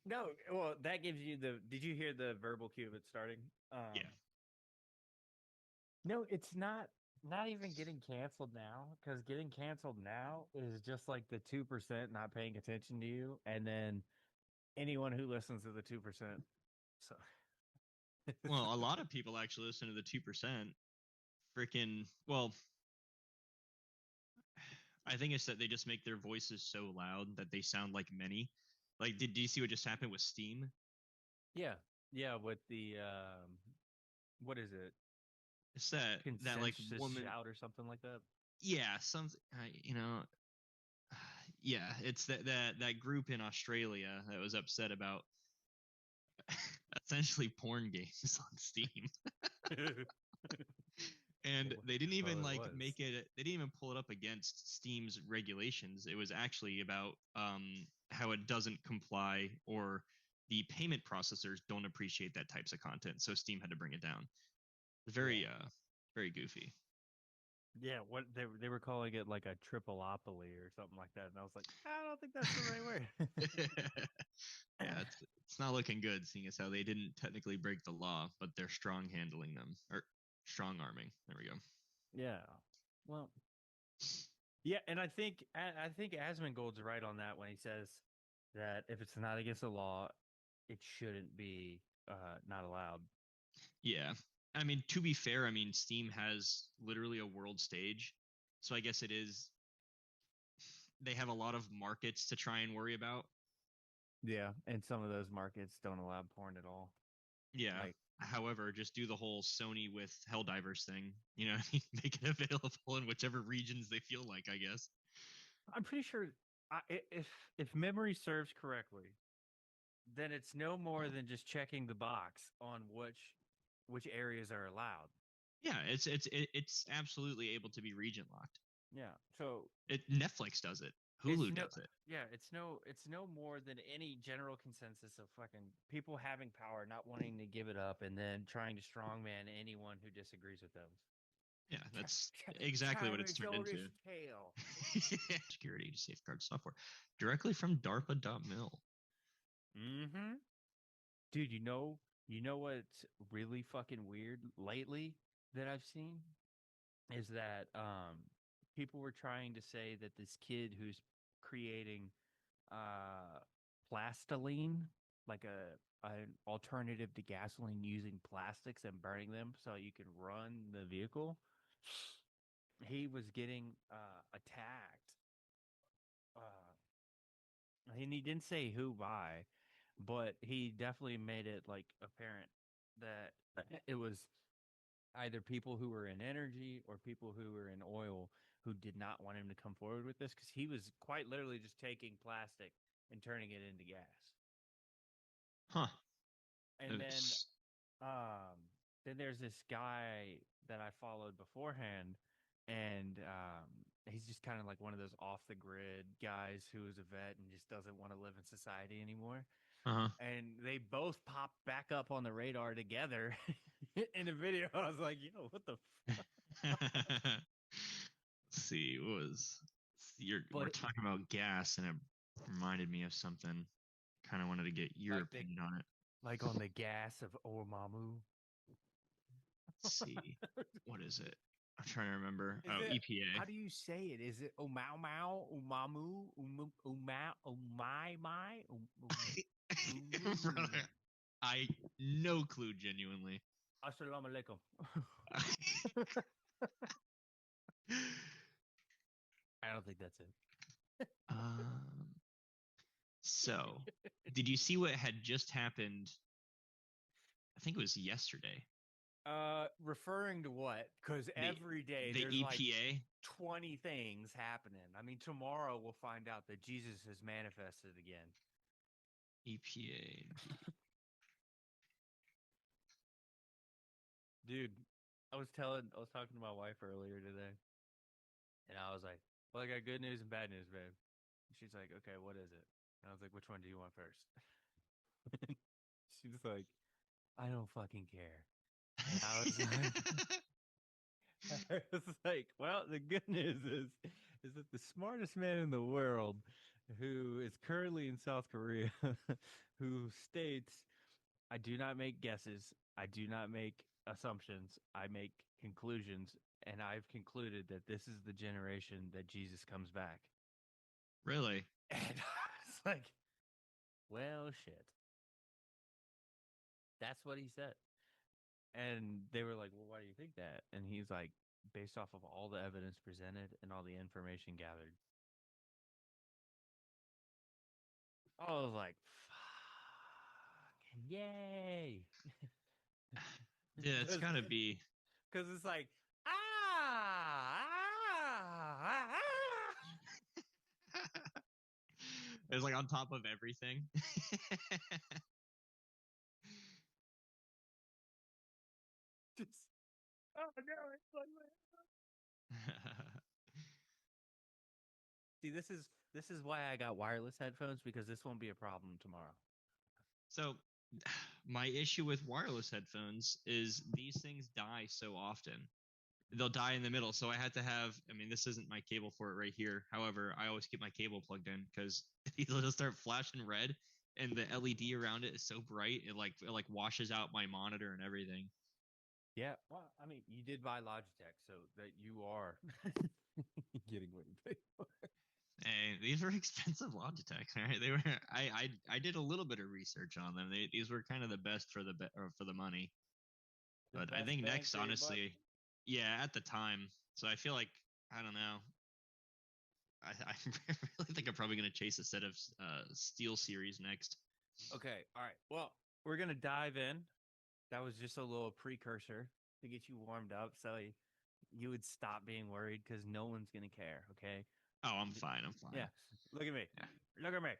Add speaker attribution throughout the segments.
Speaker 1: No, well, that gives you the. Did you hear the verbal cue of it starting?
Speaker 2: Yeah.
Speaker 1: No, it's not even getting canceled now because getting canceled now is just like the 2% not paying attention to you, and then anyone who listens to the 2%. So
Speaker 2: Well, a lot of people actually listen to the 2%. Freaking, well, I think it's that they just make their voices so loud that they sound like many. Like, did you see what just happened with Steam?
Speaker 1: yeah, yeah. With the what is it?
Speaker 2: It's that like
Speaker 1: Consensus
Speaker 2: woman.
Speaker 1: shout or something like that.
Speaker 2: Yeah, some you know, yeah, it's that group in Australia that was upset about essentially porn games on Steam. And they didn't
Speaker 1: Well,
Speaker 2: even
Speaker 1: it
Speaker 2: like
Speaker 1: was.
Speaker 2: make it, they didn't even pull it up against Steam's regulations. It was actually about how it doesn't comply, or the payment processors don't appreciate that types of content, so Steam had to bring it down.
Speaker 1: Yeah.
Speaker 2: Very very goofy.
Speaker 1: Yeah, what they were calling it like a tripleopoly or something like that, and I was like, I don't think that's the right word.
Speaker 2: Yeah, it's not looking good, seeing as how they didn't technically break the law, but they're strong handling them, or strong arming. There we go.
Speaker 1: Yeah. Well, yeah, and I think Asmongold's right on that when he says that if it's not against the law, it shouldn't be not allowed.
Speaker 2: Yeah. I mean, to be fair, I mean, Steam has literally a world stage. So I guess it is, they have a lot of markets to try and worry about.
Speaker 1: Yeah, and some of those markets don't allow porn at all.
Speaker 2: Yeah.
Speaker 1: Like,
Speaker 2: However, just do the whole Sony with Helldivers thing. You know, make it available in whichever regions they feel like, I guess.
Speaker 1: I'm pretty sure if memory serves correctly, then it's no more than just checking the box on which areas are allowed.
Speaker 2: Yeah, it's absolutely able to be region locked.
Speaker 1: Yeah. So
Speaker 2: Netflix does it.
Speaker 1: it's
Speaker 2: Hulu
Speaker 1: no
Speaker 2: does it.
Speaker 1: yeah, it's no more than any general consensus of fucking people having power, not wanting to give it up, and then trying to strongman anyone who disagrees with them.
Speaker 2: Yeah, that's exactly what
Speaker 1: China
Speaker 2: it's turned
Speaker 1: showed its
Speaker 2: into.
Speaker 1: tail.
Speaker 2: Security to safeguard software directly from DARPA.mil.
Speaker 1: Mm-hmm. Dude, you know what's really fucking weird lately that I've seen is that people were trying to say that this kid who's creating uh plastiline, like a an alternative to gasoline using plastics and burning them so you can run the vehicle. He was getting attacked. And he didn't say who by, but he definitely made it like apparent that it was either people who were in energy or people who were in oil who did not want him to come forward with this because he was quite literally just taking plastic and turning it into gas.
Speaker 2: Huh.
Speaker 1: And
Speaker 2: It's,
Speaker 1: then there's this guy that I followed beforehand, and he's just kind of like one of those off the grid guys who is a vet and just doesn't want to live in society anymore.
Speaker 2: uh-huh.
Speaker 1: And they both popped back up on the radar together in a video. I was like, yo, what the fuck?
Speaker 2: Let's see. We're
Speaker 1: But
Speaker 2: talking about gas, and it reminded me of something. Kind of wanted to get your
Speaker 1: like the
Speaker 2: opinion on it.
Speaker 1: like on the gas of Oamamu.
Speaker 2: Let's see. What is it? I'm trying to remember.
Speaker 1: Is
Speaker 2: Oh,
Speaker 1: it?
Speaker 2: EPA.
Speaker 1: How do you say it? Is it Omau Mau, Umamu, Umau, Umai Mai,
Speaker 2: Brother, I no clue genuinely.
Speaker 1: Assalamu alaikum. I don't think that's
Speaker 2: um, so,
Speaker 1: it.
Speaker 2: did you see what had just happened? I think it was yesterday.
Speaker 1: Referring to what? Because
Speaker 2: The
Speaker 1: every day
Speaker 2: the
Speaker 1: there's like
Speaker 2: EPA.
Speaker 1: 20 things happening. I mean, tomorrow we'll find out that Jesus has manifested again.
Speaker 2: EPA.
Speaker 1: Dude, I was talking to my wife earlier today, and I was like, well, I got good news and bad news, babe. And she's like, okay, what is it? And I was like, which one do you want first? She was like, I don't fucking care. And I was like, I was like, well, the good news is that the smartest man in the world who is currently in South Korea, who states, I do not make guesses, I do not make assumptions, I make conclusions, and I've concluded that this is the generation that Jesus comes back.
Speaker 2: Really?
Speaker 1: And I was like, well, shit. That's what he said. And they were like, well, why do you think that? And he's like, based off of all the evidence presented and all the information gathered. I was like, fucking yay.
Speaker 2: Yeah, it's gotta be.
Speaker 1: Because it's like, ah, ah, ah.
Speaker 2: It's like on top of everything.
Speaker 1: Just, oh no, it's like, see, this is why I got wireless headphones, because this won't be a problem tomorrow.
Speaker 2: So, my issue with wireless headphones is these things die so often. They'll die in the middle. So I had to have, I mean, this isn't my cable for it right here. However, I always keep my cable plugged in because it'll just start flashing red and the LED around it is so bright. It like washes out my monitor and everything.
Speaker 1: Yeah, well, I mean, you did buy Logitech, so that you are getting what you pay for.
Speaker 2: And these were expensive Logitechs, right? They were. I did a little bit of research on them. These were kind of the best for for the money.
Speaker 1: The
Speaker 2: But I
Speaker 1: best
Speaker 2: think
Speaker 1: bang
Speaker 2: next,
Speaker 1: for your buck.
Speaker 2: honestly, yeah, at the time. So I feel like I don't know. I really think I'm probably gonna chase a set of Steel Series next.
Speaker 1: Okay, all right. Well, we're gonna dive in. That was just a little precursor to get you warmed up, so you would stop being worried, because no one's gonna care. Okay.
Speaker 2: Oh, I'm fine. I'm fine.
Speaker 1: Yeah. Look at me.
Speaker 2: Yeah.
Speaker 1: Look at me.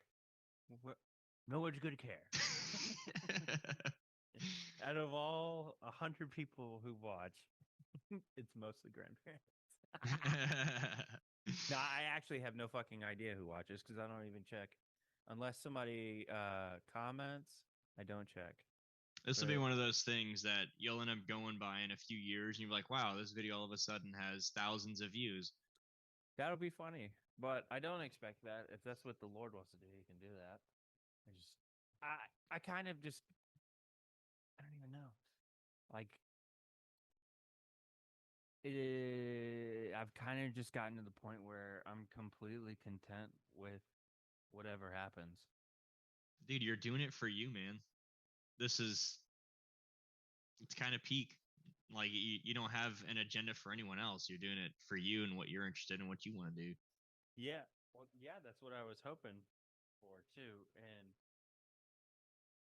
Speaker 1: No one's gonna care. Out of all 100 people who watch, it's mostly grandparents. No, I actually have no fucking idea who watches, because I don't even check. Unless somebody comments, I don't check.
Speaker 2: This will be
Speaker 1: But
Speaker 2: one of those things that you'll end up going by in a few years, and you're like, "Wow, this video all of a sudden has thousands of views."
Speaker 1: that'll be funny. But I don't expect that. If that's what the Lord wants to do, he can do that. I kind of just, I don't even know. Like, I've kind of just gotten to the point where I'm completely content with whatever happens.
Speaker 2: Dude, you're doing it for you, man. This is it's kind of peak. Like you don't have an agenda for anyone else. You're doing it for you and what you're interested in, what you want to do.
Speaker 1: Yeah. Well, yeah, that's what I was hoping for too. And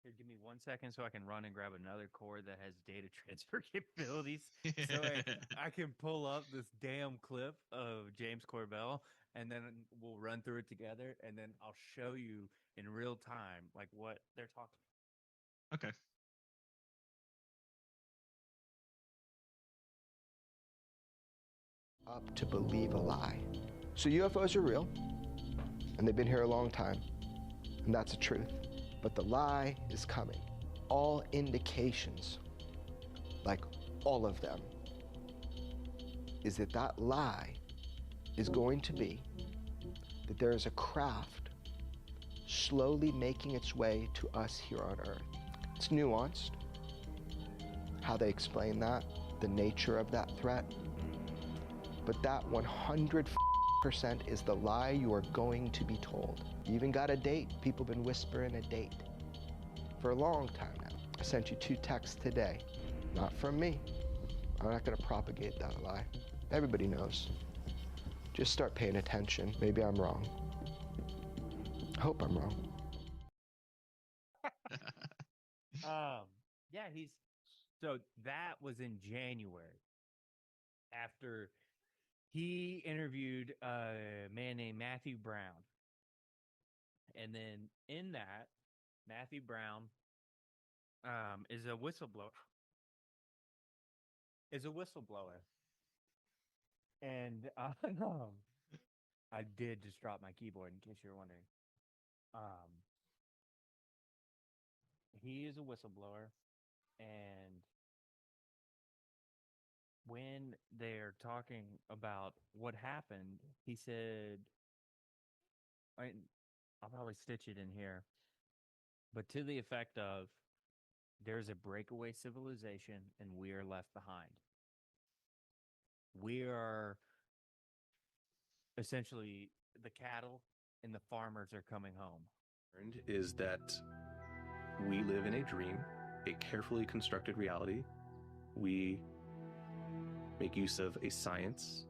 Speaker 1: here, give me 1 second so I can run and grab another cord that has data transfer capabilities. So I can pull up this damn clip of James Corbell, and then we'll run through it together, and then I'll show you in real time like what they're talking about.
Speaker 2: Okay.
Speaker 3: Up to believe a lie. So UFOs are real, and they've been here a long time, and that's the truth. But the lie is coming. All indications, like all of them, is that that lie is going to be that there is a craft slowly making its way to us here on Earth. It's nuanced, how they explain that, the nature of that threat, but that 100% is the lie you are going to be told. You even got a date. People have been whispering a date for a long time now. I sent you 2 texts today. Not from me. I'm not going to propagate that lie. Everybody knows. Just start paying attention. Maybe I'm wrong. I hope I'm wrong.
Speaker 1: Yeah, so that was in January, after he interviewed a man named Matthew Brown. And then in that, Matthew Brown is a whistleblower. And I did just drop my keyboard, in case you're wondering. He is a whistleblower, and when they're talking about what happened, he said, I'll probably stitch it in here, but to the effect of there's a breakaway civilization and we are left behind. We are essentially the cattle and the farmers are coming home.
Speaker 4: Is that we live in a dream, a carefully constructed reality. We make use of a science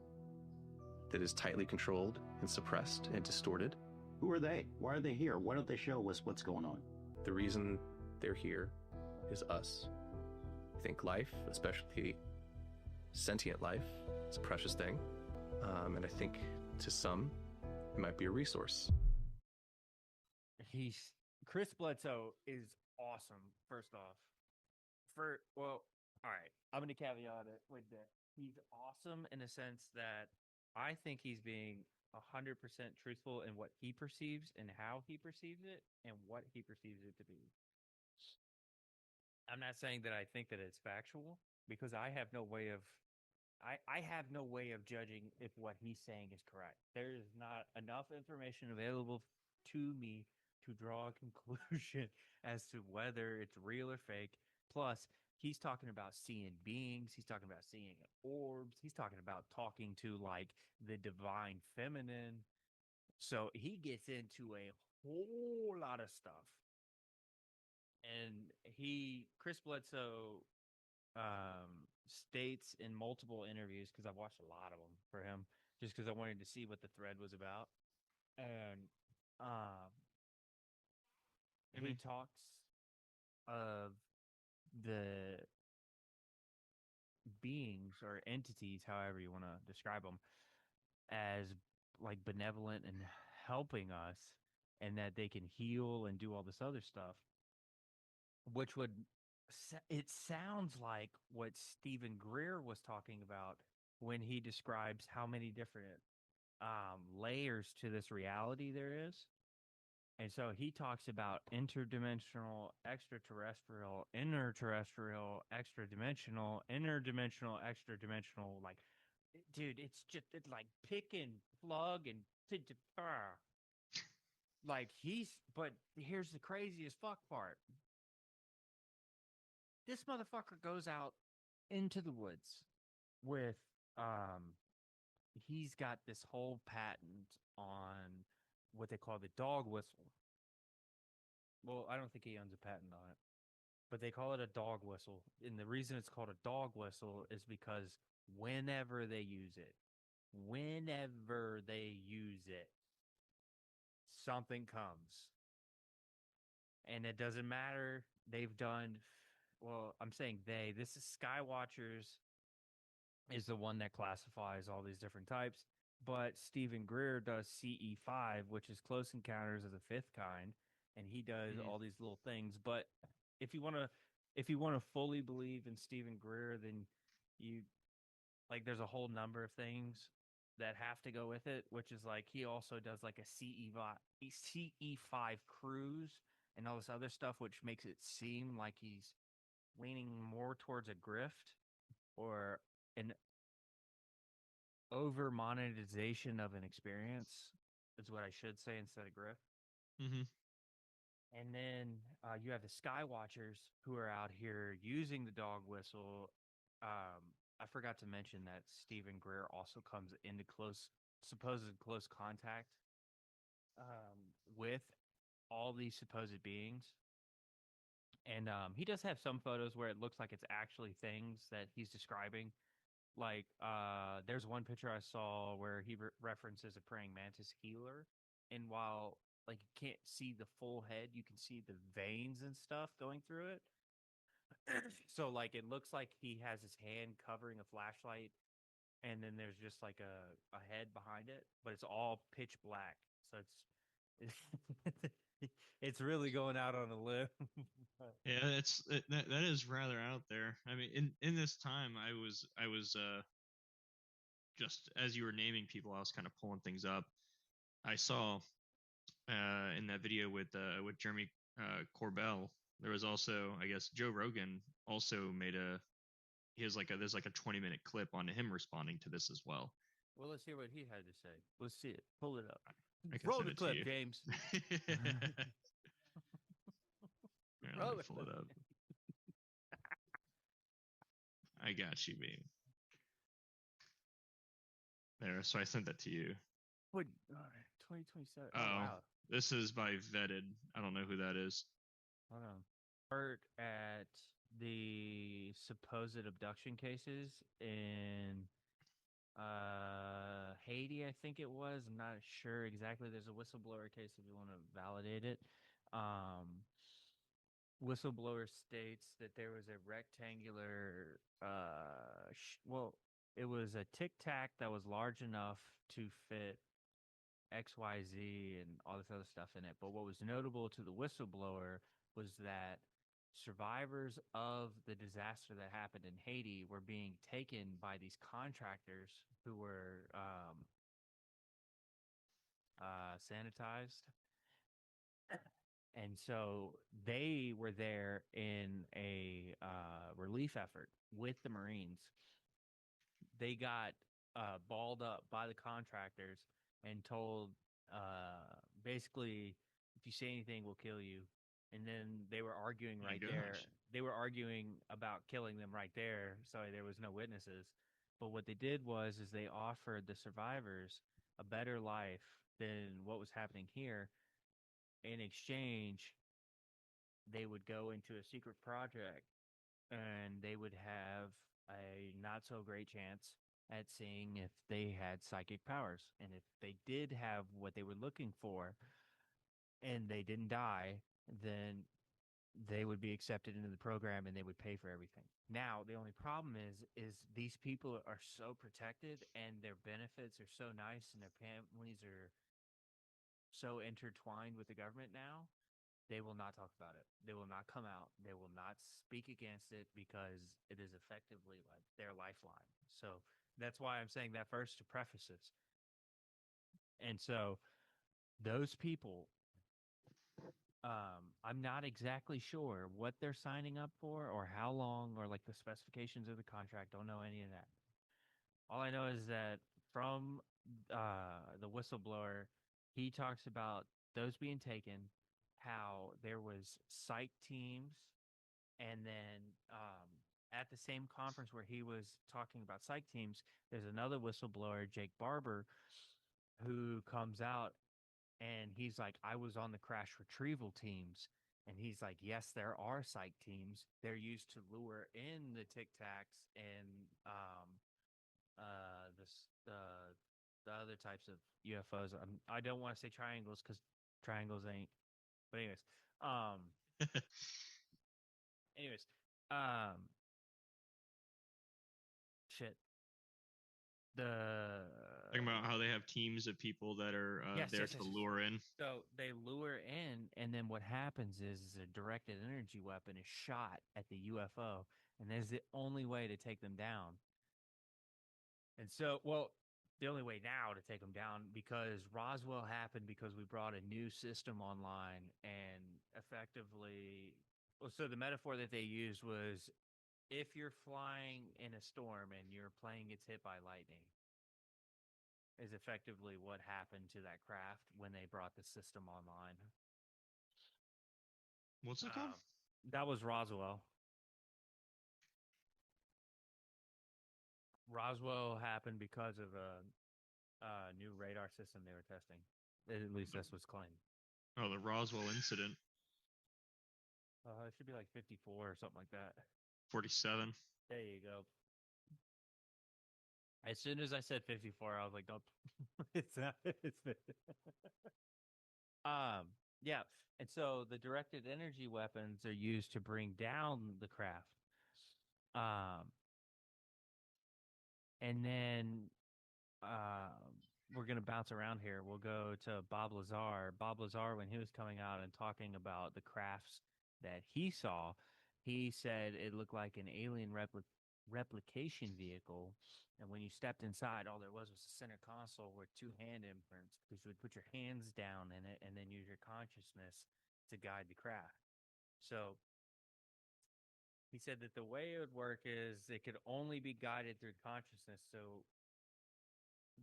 Speaker 4: that is tightly controlled and suppressed and distorted.
Speaker 5: Who are they? Why are they here? Why don't they show us what's going on?
Speaker 4: The reason they're here is us. I think life, especially sentient life, is a precious thing. And I think to some, it might be a resource.
Speaker 1: Chris Bledsoe is awesome, first off. All right, I'm going to caveat it with that. He's awesome in a sense that I think he's being 100% truthful in what he perceives and how he perceives it and what he perceives it to be. I'm not saying that I think that it's factual because I have no way of judging if what he's saying is correct. There is not enough information available to me to draw a conclusion as to whether it's real or fake. Plus, he's talking about seeing beings. He's talking about seeing orbs. He's talking about talking to like the divine feminine. So he gets into a whole lot of stuff. And Chris Bledsoe states in multiple interviews, because I've watched a lot of them for him, just because I wanted to see what the thread was about. And he talks of the beings or entities, however you want to describe them, as like benevolent and helping us, and that they can heal and do all this other stuff, which it sounds like what Stephen Greer was talking about when he describes how many different layers to this reality there is. And so he talks about interdimensional, extraterrestrial, interterrestrial, extra-dimensional, interdimensional, extra-dimensional. Like, dude, it's like pick and plug and like but here's the craziest fuck part. This motherfucker goes out into the woods with, he's got this whole patent on what they call the dog whistle. Well, I don't think he owns a patent on it, but they call it a dog whistle. And the reason it's called a dog whistle is because whenever they use it, something comes. And it doesn't matter. They've done, well, I'm saying this is Skywatchers is the one that classifies all these different types. But Stephen Greer does CE5, which is Close Encounters of the Fifth Kind, and he does all these little things. But if you want to fully believe in Stephen Greer, then there's a whole number of things that have to go with it, which is like he also does like a CE5 cruise and all this other stuff, which makes it seem like he's leaning more towards a grift or an over monetization of an experience is what I should say instead of grift.
Speaker 2: Mm-hmm.
Speaker 1: And then you have the Skywatchers who are out here using the dog whistle. I forgot to mention that Stephen Greer also comes into supposed close contact with all these supposed beings. And he does have some photos where it looks like it's actually things that he's describing. Like, there's one picture I saw where he references a praying mantis healer. And while, like, you can't see the full head, you can see the veins and stuff going through it. So, like, it looks like he has his hand covering a flashlight. And then there's just, like, a head behind it. But it's all pitch black. So it's really going out on a limb.
Speaker 2: Yeah, that is rather out there. I mean, in this time, I was just as you were naming people, I was kind of pulling things up. I saw in that video with Jeremy Corbell, there was also, I guess, Joe Rogan also there's like a 20-minute clip on him responding to this as well.
Speaker 1: Well, let's hear what he had to say. Let's see it. Pull it up.
Speaker 2: I can
Speaker 1: Roll
Speaker 2: send
Speaker 1: the
Speaker 2: it to
Speaker 1: clip,
Speaker 2: you.
Speaker 1: James.
Speaker 2: All right,
Speaker 1: Roll
Speaker 2: let me
Speaker 1: the
Speaker 2: pull it
Speaker 1: clip.
Speaker 2: up. I got you, babe. There, so I sent that to you.
Speaker 1: What? 2027.
Speaker 2: Oh,
Speaker 1: Oh wow.
Speaker 2: this is by Vetted. I don't know who that is.
Speaker 1: Hold on. Expert at the supposed abduction cases in Haiti, I think it was. I'm not sure exactly. There's a whistleblower case if you want to validate it. Whistleblower states that there was a rectangular, well, it was a tic tac that was large enough to fit XYZ and all this other stuff in it. But what was notable to the whistleblower was that survivors of the disaster that happened in Haiti were being taken by these contractors who were sanitized. And so they were there in a relief effort with the Marines. They got balled up by the contractors and told basically, if you say anything, we'll kill you. And then they were arguing
Speaker 2: My
Speaker 1: right
Speaker 2: gosh.
Speaker 1: there. They were arguing about killing them right there. So there was no witnesses. But what they did was is they offered the survivors a better life than what was happening here. In exchange, they would go into a secret project and they would have a not so great chance at seeing if they had psychic powers. And if they did have what they were looking for and they didn't die, then they would be accepted into the program and they would pay for everything. Now, the only problem is these people are so protected and their benefits are so nice and their families are so intertwined with the government now. They will not talk about it. They will not come out. They will not speak against it because it is effectively like their lifeline. So that's why I'm saying that first to preface this. And so those people, I'm not exactly sure what they're signing up for or how long or like the specifications of the contract. Don't know any of that. All I know is that from the whistleblower, he talks about those being taken, how there was psych teams, and then at the same conference where he was talking about psych teams, there's another whistleblower, Jake Barber, who comes out and he's like, I was on the crash retrieval teams. And he's like, yes, there are psych teams. They're used to lure in the Tic Tacs and the other types of UFOs. I don't want to say triangles because triangles ain't. But anyways, shit. The
Speaker 2: Talking about how they have teams of people that are there to lure in.
Speaker 1: So they lure in, and then what happens is a directed energy weapon is shot at the UFO, and that's the only way to take them down. And so, well, the only way now to take them down because Roswell happened because we brought a new system online and effectively, well, so the metaphor that they used was if you're flying in a storm and your plane gets hit by lightning, is effectively what happened to that craft when they brought the system online.
Speaker 2: What's it called?
Speaker 1: That was Roswell. Roswell happened because of a new radar system they were testing. At least that's what's claimed.
Speaker 2: Oh, the Roswell incident.
Speaker 1: It should be like 54 or something like that.
Speaker 2: 47.
Speaker 1: There you go. As soon as I said 54, I was like, nope. It's not. It's yeah. And so the directed energy weapons are used to bring down the craft. And then we're going to bounce around here. We'll go to Bob Lazar. Bob Lazar, when he was coming out and talking about the crafts that he saw, he said it looked like an alien replication vehicle. And when you stepped inside, all there was a center console with two hand imprints because you would put your hands down in it and then use your consciousness to guide the craft. So he said that the way it would work is it could only be guided through consciousness. So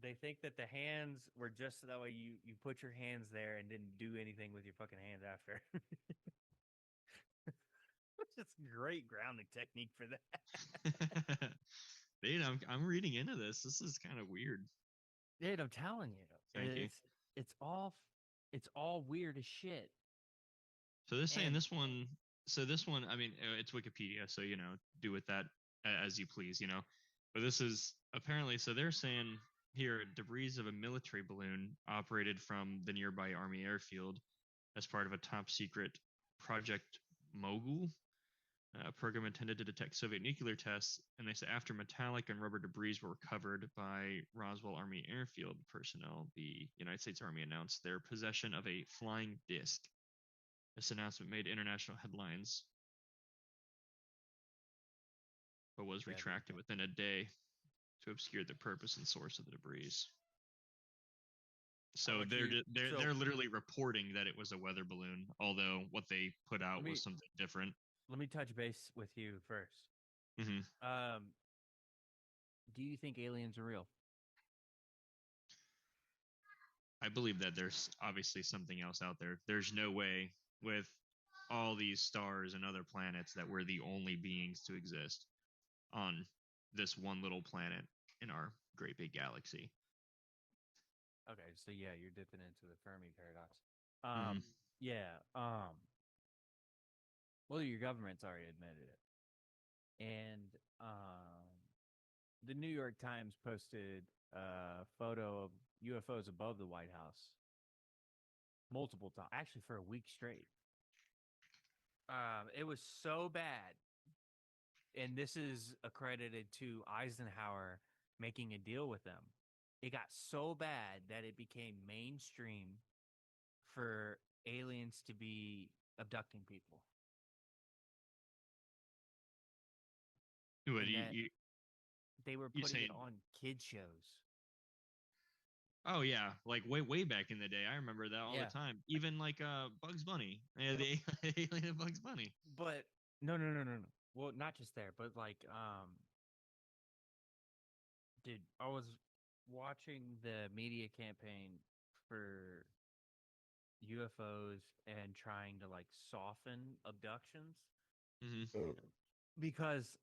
Speaker 1: They think that the hands were just so that way you put your hands there and didn't do anything with your fucking hands after. Which is great grounding technique for that.
Speaker 2: Dude, I'm reading into this. This is kind of weird.
Speaker 1: Dude, I'm telling you,
Speaker 2: Thank you.
Speaker 1: it's all weird as shit.
Speaker 2: So they're saying
Speaker 1: And-
Speaker 2: this one. So this one, I mean, it's Wikipedia, so do with that as you please, But this is apparently. So they're saying here debris of a military balloon operated from the nearby Army airfield as part of a top secret Project Mogul, a program intended to detect Soviet nuclear tests. And they say after metallic and rubber debris were recovered by Roswell Army Airfield personnel, the United States Army announced their possession of a flying disc. This announcement made international headlines, but was retracted within a day to obscure the purpose and source of the debris. So they're literally reporting that it was a weather balloon, although what they put out was something different.
Speaker 1: Let me touch base with you first.
Speaker 2: Mm-hmm.
Speaker 1: Do you think aliens are real?
Speaker 2: I believe that there's obviously something else out there. There's no way with all these stars and other planets that we're the only beings to exist on this one little planet in our great big galaxy.
Speaker 1: Okay, so yeah, you're dipping into the Fermi paradox. Yeah. Well, your government's already admitted it, and the New York Times posted a photo of UFOs above the White House multiple times, actually for a week straight. It was so bad, and this is accredited to Eisenhower making a deal with them. It got so bad that it became mainstream for aliens to be abducting people. They were putting it on kid shows.
Speaker 2: Oh yeah, like way back in the day. I remember that all the time. Even like Bugs Bunny. Yeah, the alien of Bugs Bunny.
Speaker 1: But no. Well, not just there, but like dude, I was watching the media campaign for UFOs and trying to like soften abductions.
Speaker 2: Mm-hmm.
Speaker 1: Because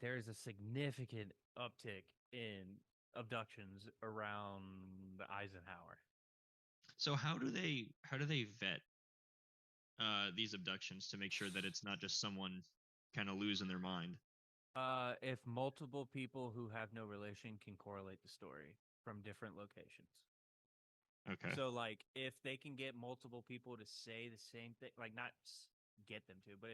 Speaker 1: there is a significant uptick in abductions around the Eisenhower.
Speaker 2: So how do they vet these abductions to make sure that it's not just someone kind of losing their mind?
Speaker 1: If multiple people who have no relation can correlate the story from different locations.
Speaker 2: Okay.
Speaker 1: So like if they can get multiple people to say the same thing, like not get them to, but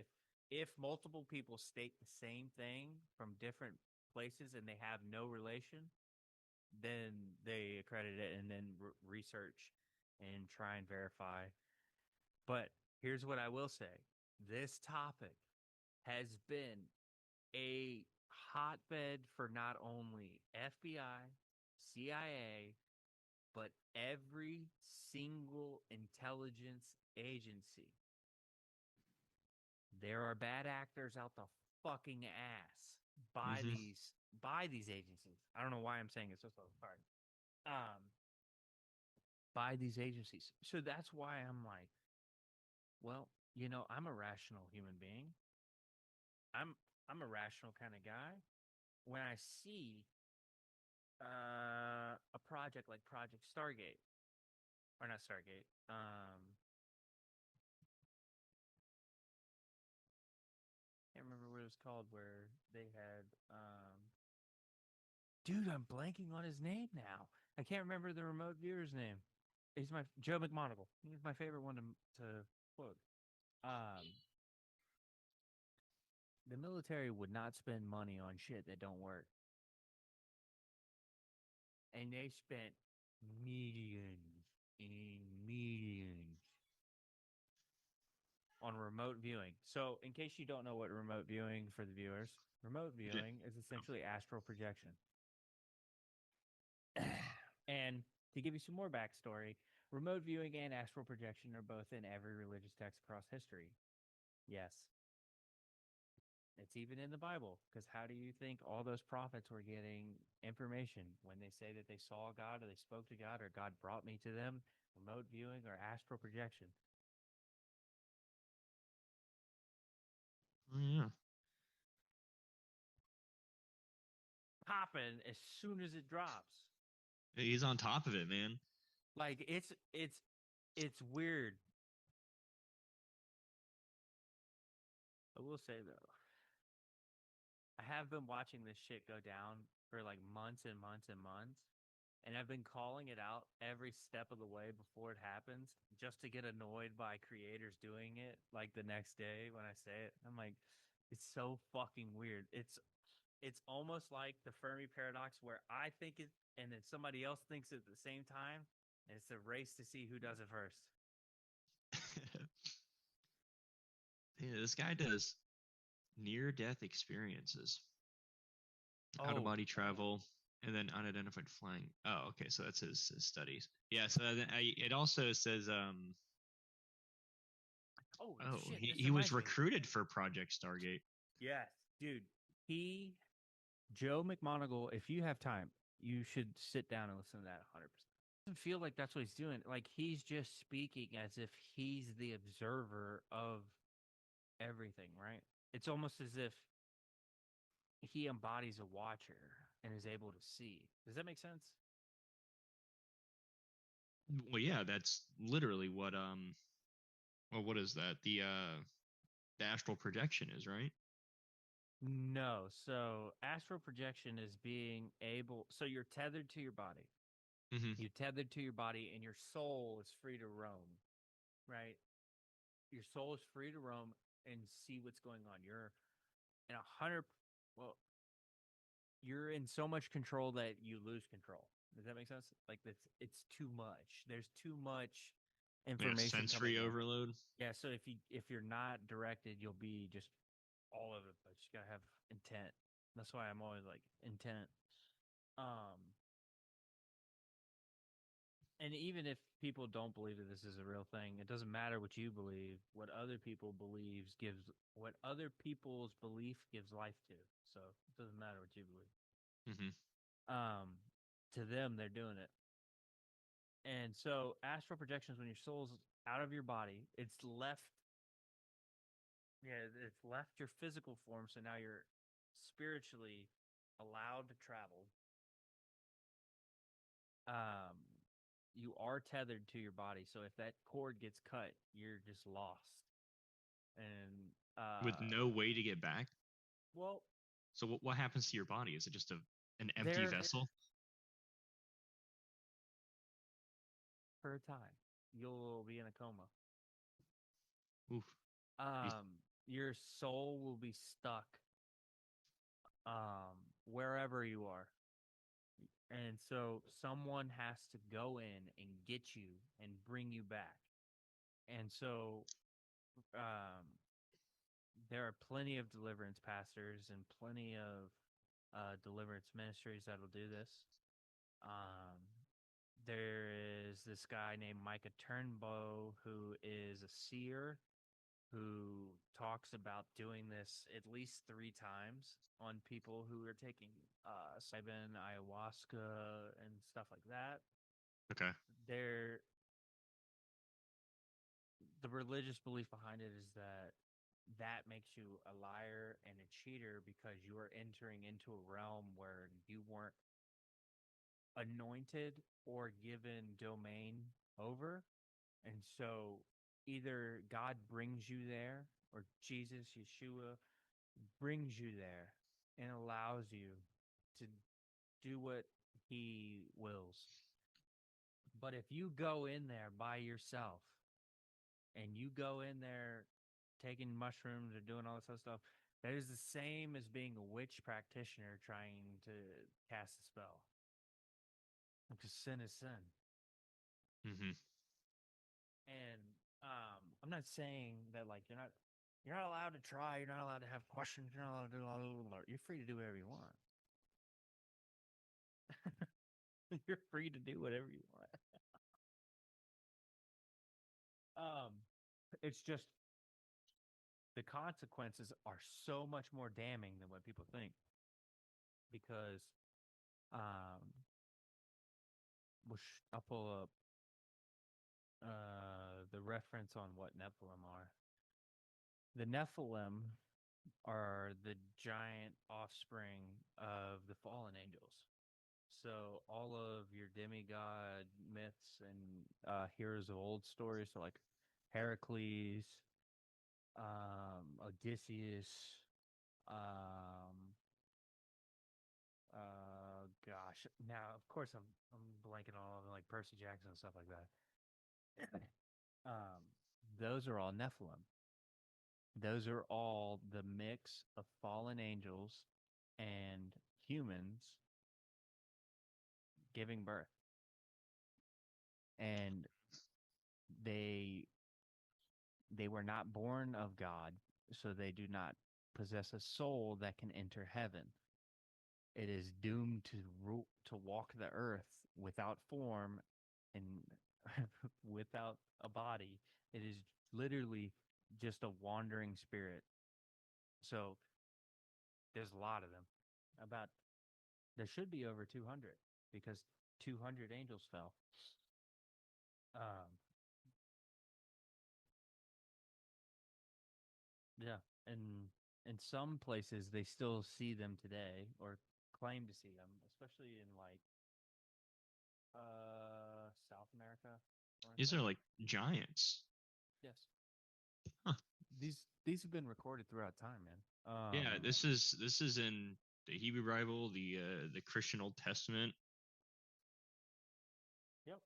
Speaker 1: if multiple people state the same thing from different places and they have no relation, then they accredit it and then research and try and verify. But here's what I will say. This topic has been a hotbed for not only FBI, CIA, but every single intelligence agency. There are bad actors out the fucking ass by these agencies. I don't know why I'm saying it so hard. By these agencies. So that's why I'm like, well, I'm a rational human being. I'm a rational kind of guy. When I see a project like Project Stargate, or not Stargate, can't remember what it was called, where they had dude, I'm blanking on his name now. I can't remember the remote viewer's name. He's Joe McMoneagle. He's my favorite one to quote. The military would not spend money on shit that don't work. And they spent millions and millions on remote viewing. So, in case you don't know what remote viewing for the viewers, remote viewing is essentially astral projection. And to give you some more backstory, remote viewing and astral projection are both in every religious text across history. Yes. It's even in the Bible. Because how do you think all those prophets were getting information when they say that they saw God or they spoke to God or God brought me to them? Remote viewing or astral projection.
Speaker 2: Oh, yeah.
Speaker 1: Popping as soon as it drops.
Speaker 2: He's on top of it, man.
Speaker 1: Like it's weird. I will say though, I have been watching this shit go down for like months and months and months. And I've been calling it out every step of the way before it happens just to get annoyed by creators doing it like the next day when I say it. I'm like, it's so fucking weird. It's almost like the Fermi paradox where I think it and then somebody else thinks it at the same time. And it's a race to see who does it first.
Speaker 2: Yeah, this guy does near-death experiences,
Speaker 1: Oh,
Speaker 2: out-of-body travel, and then unidentified flying. Oh, okay, so that's his studies. Yeah, so then it also says,
Speaker 1: shit, this
Speaker 2: he was
Speaker 1: reminds me.
Speaker 2: recruited for Project Stargate.
Speaker 1: Yes, dude. Joe McMoneagle, if you have time, you should sit down and listen to that 100%. It doesn't feel like that's what he's doing. Like he's just speaking as if he's the observer of everything, right? It's almost as if he embodies a watcher and is able to see. Does that make sense?
Speaker 2: Well, yeah, that's literally what well, what is that? The astral projection is, right?
Speaker 1: No. So astral projection is being able. So you're tethered to your body.
Speaker 2: Mm-hmm.
Speaker 1: You're tethered to your body, and your soul is free to roam. Right? Your soul is free to roam and see what's going on. You're in 100. Well, you're in so much control that you lose control. Does that make sense? Like it's too much. There's too much
Speaker 2: Yeah,
Speaker 1: information.
Speaker 2: sensory
Speaker 1: coming in.
Speaker 2: overload.
Speaker 1: Yeah. So if you're not directed, you'll be just all over the place. You gotta have intent. That's why I'm always like intent. And even if people don't believe that this is a real thing, it doesn't matter what you believe. What other people believes gives what other people's belief gives life to. So it doesn't matter what you believe.
Speaker 2: Mm-hmm.
Speaker 1: To them, they're doing it. And so astral projections, when your soul's out of your body, it's left your physical form, so now you're spiritually allowed to travel. You are tethered to your body, so if that cord gets cut, you're just lost. And
Speaker 2: With no way to get back.
Speaker 1: well,
Speaker 2: So what happens to your body? Is it just an empty vessel?
Speaker 1: For a time, you'll be in a coma.
Speaker 2: Oof.
Speaker 1: Your soul will be stuck wherever you are. And so someone has to go in and get you and bring you back. And so there are plenty of deliverance pastors and plenty of deliverance ministries that'll do this. There is this guy named Micah Turnbow who is a seer who talks about doing this at least 3 times on people who are taking psilocybin, ayahuasca, and stuff like that.
Speaker 2: Okay.
Speaker 1: The religious belief behind it is that makes you a liar and a cheater because you are entering into a realm where you weren't anointed or given domain over. And so either God brings you there or Jesus, Yeshua, brings you there and allows you to do what he wills. But if you go in there by yourself and you go in there taking mushrooms or doing all this other stuff, that is the same as being a witch practitioner trying to cast a spell. Because sin is sin.
Speaker 2: Mm-hmm.
Speaker 1: And I'm not saying that like you're not allowed to try, you're not allowed to have questions, you're not allowed to do you're free to do whatever you want. You're free to do whatever you want. It's just the consequences are so much more damning than what people think. Because, I'll pull up the reference on what Nephilim are. The Nephilim are the giant offspring of the fallen angels. So all of your demigod myths and heroes of old stories, so like Heracles, Odysseus, gosh. Now, of course, I'm blanking on all of them, like Percy Jackson and stuff like that. Those are all Nephilim. Those are all the mix of fallen angels and humans giving birth. And they were not born of God, so they do not possess a soul that can enter heaven. It is doomed to walk the earth without form and without a body. It is literally just a wandering spirit. So there's a lot of them. There should be over 200 because 200 angels fell. Yeah, and in some places they still see them today or claim to see them, especially in like South America.
Speaker 2: These are like giants.
Speaker 1: Yes.
Speaker 2: Huh.
Speaker 1: These have been recorded throughout time, man.
Speaker 2: Yeah, this is in the Hebrew Bible, the Christian Old Testament.
Speaker 1: Yep.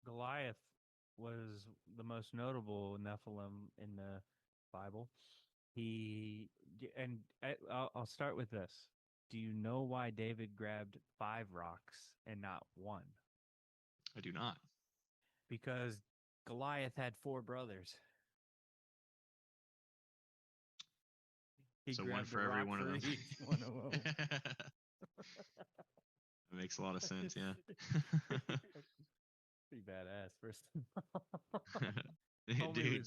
Speaker 1: Goliath was the most notable Nephilim in the Bible. I'll start with this. Do you know why David grabbed 5 rocks and not 1?
Speaker 2: I do not.
Speaker 1: Because Goliath had 4 brothers. He
Speaker 2: So one
Speaker 1: grabbed
Speaker 2: for
Speaker 1: a
Speaker 2: every
Speaker 1: rock
Speaker 2: one
Speaker 1: for
Speaker 2: of them.
Speaker 1: each one of them.
Speaker 2: That makes a lot of sense, yeah.
Speaker 1: Pretty badass, first of all.
Speaker 2: Dude,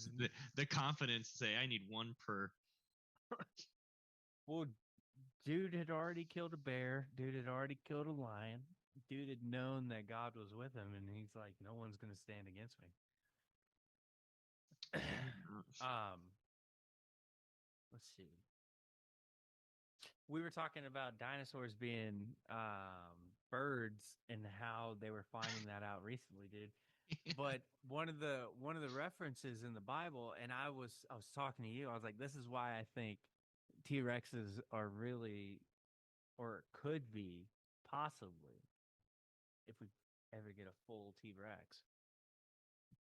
Speaker 2: the confidence to say, I need 1 per.
Speaker 1: Well, dude had already killed a bear. Dude had already killed a lion. Dude had known that God was with him, and he's like, no one's going to stand against me. Let's see. We were talking about dinosaurs being birds and how they were finding that out recently, dude. But one of the references in the Bible, and I was talking to you, I was like, this is why I think T-Rexes are really, or could be possibly, if we ever get a full T-Rex,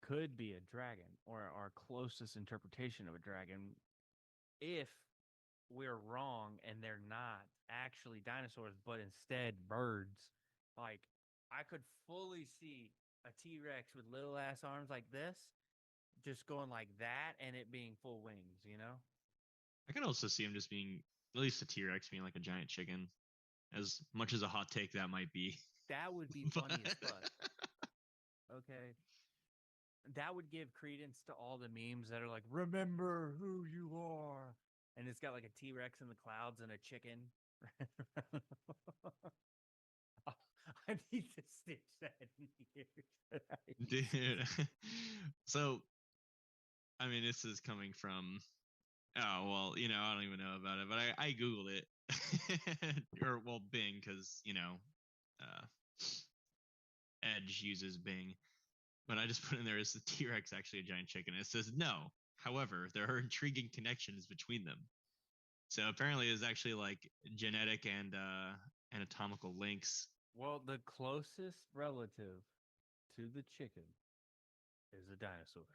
Speaker 1: could be a dragon, or our closest interpretation of a dragon, if we're wrong and they're not actually dinosaurs, but instead birds. Like, I could fully see a T-Rex with little ass arms like this, just going like that, and it being full wings, you know?
Speaker 2: I can also see him just being, at least a T-Rex being like a giant chicken, as much as a hot take that might be.
Speaker 1: That would be funny as fuck. Okay. That would give credence to all the memes that are like, remember who you are. And it's got like a T-Rex in the clouds and a chicken. I need to stitch that in here.
Speaker 2: Dude. So, I mean, this is coming from, oh, well, I don't even know about it, but I Googled it. Or, well, Bing, because, Edge uses Bing. But I just put in there, is the T-Rex actually a giant chicken? And it says no. However, there are intriguing connections between them. So apparently there's actually like genetic and anatomical links.
Speaker 1: Well, the closest relative to the chicken is a dinosaur.